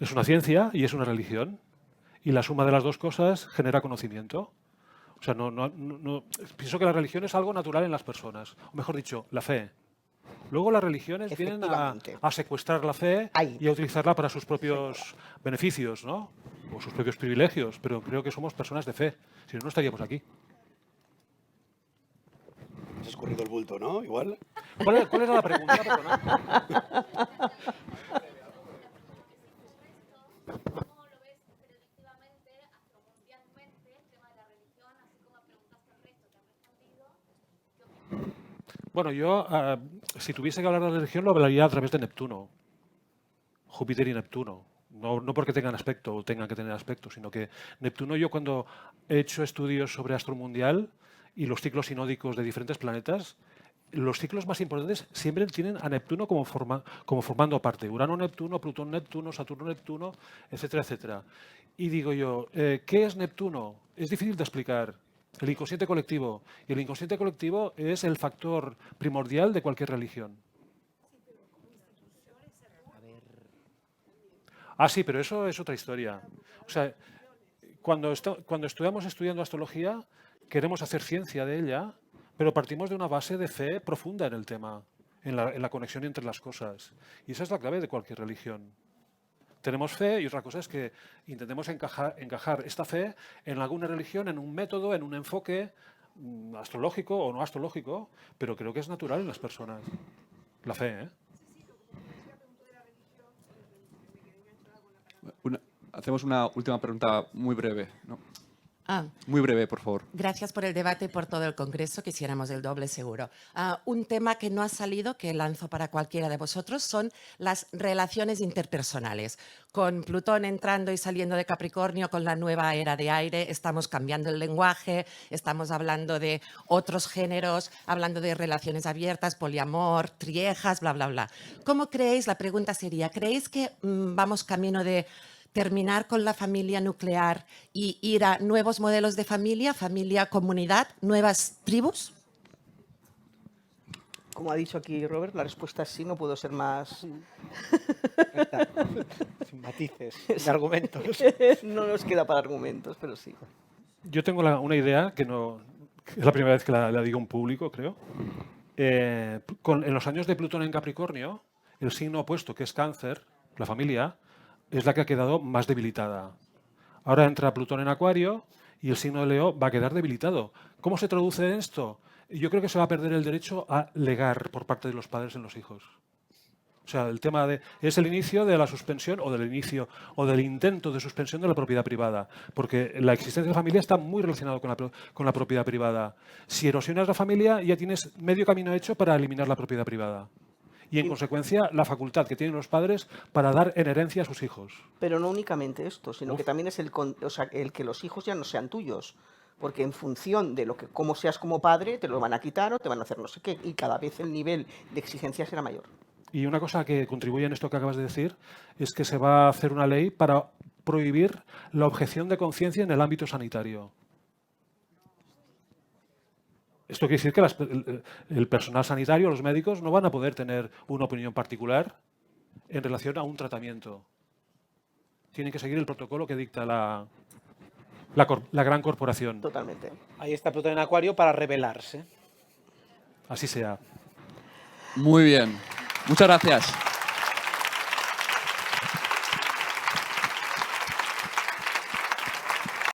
Es una ciencia y es una religión. Y la suma de las dos cosas genera conocimiento. O sea, pienso que la religión es algo natural en las personas. O mejor dicho, la fe. Luego las religiones vienen
Efectivamente.
a secuestrar la fe
Ahí.
y a utilizarla para sus propios beneficios, ¿no? O sus propios privilegios. Pero creo que somos personas de fe. Si no, no estaríamos aquí.
Has escurrido el bulto, ¿no? Igual.
¿Cuál era la pregunta? Perdona. Bueno, yo, si tuviese que hablar de la religión, lo hablaría a través de Neptuno. Júpiter y Neptuno. No porque tengan aspecto o tengan que tener aspecto, sino que Neptuno, yo cuando he hecho estudios sobre astro mundial y los ciclos sinódicos de diferentes planetas, los ciclos más importantes siempre tienen a Neptuno como formando parte. Urano-Neptuno, Plutón-Neptuno, Saturno-Neptuno, etcétera, etcétera. Y digo yo, ¿qué es Neptuno? Es difícil de explicar. El inconsciente colectivo. Y el inconsciente colectivo es el factor primordial de cualquier religión. Ah, sí, pero eso es otra historia. O sea, cuando estamos estudiando astrología, queremos hacer ciencia de ella, pero partimos de una base de fe profunda en el tema, en la conexión entre las cosas. Y esa es la clave de cualquier religión. Tenemos fe y otra cosa es que intentemos encajar esta fe en alguna religión, en un método, en un enfoque astrológico o no astrológico, pero creo que es natural en las personas. La fe, ¿eh?
Hacemos una última pregunta muy breve, ¿no?
Ah,
Muy breve, por favor.
gracias por el debate y por todo el Congreso. Quisiéramos el doble seguro. Un tema que no ha salido, que lanzo para cualquiera de vosotros, son las relaciones interpersonales. Con Plutón entrando y saliendo de Capricornio, con la nueva era de aire, estamos cambiando el lenguaje, estamos hablando de otros géneros, hablando de relaciones abiertas, poliamor, triejas, bla, bla, bla. ¿Cómo creéis? La pregunta sería, ¿creéis que vamos camino de terminar con la familia nuclear y ir a nuevos modelos de familia, familia-comunidad, nuevas tribus?
Como ha dicho aquí Robert, la respuesta es sí, no puedo ser más...
Sin matices, sin argumentos.
No nos queda para argumentos, pero sí.
Yo tengo una idea que es la primera vez que la digo en público, creo. En los años de Plutón en Capricornio, el signo opuesto, que es Cáncer, la familia, es la que ha quedado más debilitada. Ahora entra Plutón en Acuario y el signo de Leo va a quedar debilitado. ¿Cómo se traduce en esto? Yo creo que se va a perder el derecho a legar por parte de los padres en los hijos. O sea, el tema es el inicio de la suspensión o del intento de suspensión de la propiedad privada, porque la existencia de la familia está muy relacionada con la propiedad privada. Si erosionas la familia, ya tienes medio camino hecho para eliminar la propiedad privada. Y en consecuencia, la facultad que tienen los padres para dar en herencia a sus hijos.
Pero no únicamente esto, sino que también es el que los hijos ya no sean tuyos. Porque en función de cómo seas como padre, te lo van a quitar o te van a hacer no sé qué. Y cada vez el nivel de exigencia será mayor.
Y una cosa que contribuye en esto que acabas de decir es que se va a hacer una ley para prohibir la objeción de conciencia en el ámbito sanitario. Esto quiere decir que el personal sanitario, los médicos, no van a poder tener una opinión particular en relación a un tratamiento. Tienen que seguir el protocolo que dicta la gran corporación.
Totalmente.
Ahí está Plutón en Acuario para rebelarse.
Así sea.
Muy bien. Muchas gracias.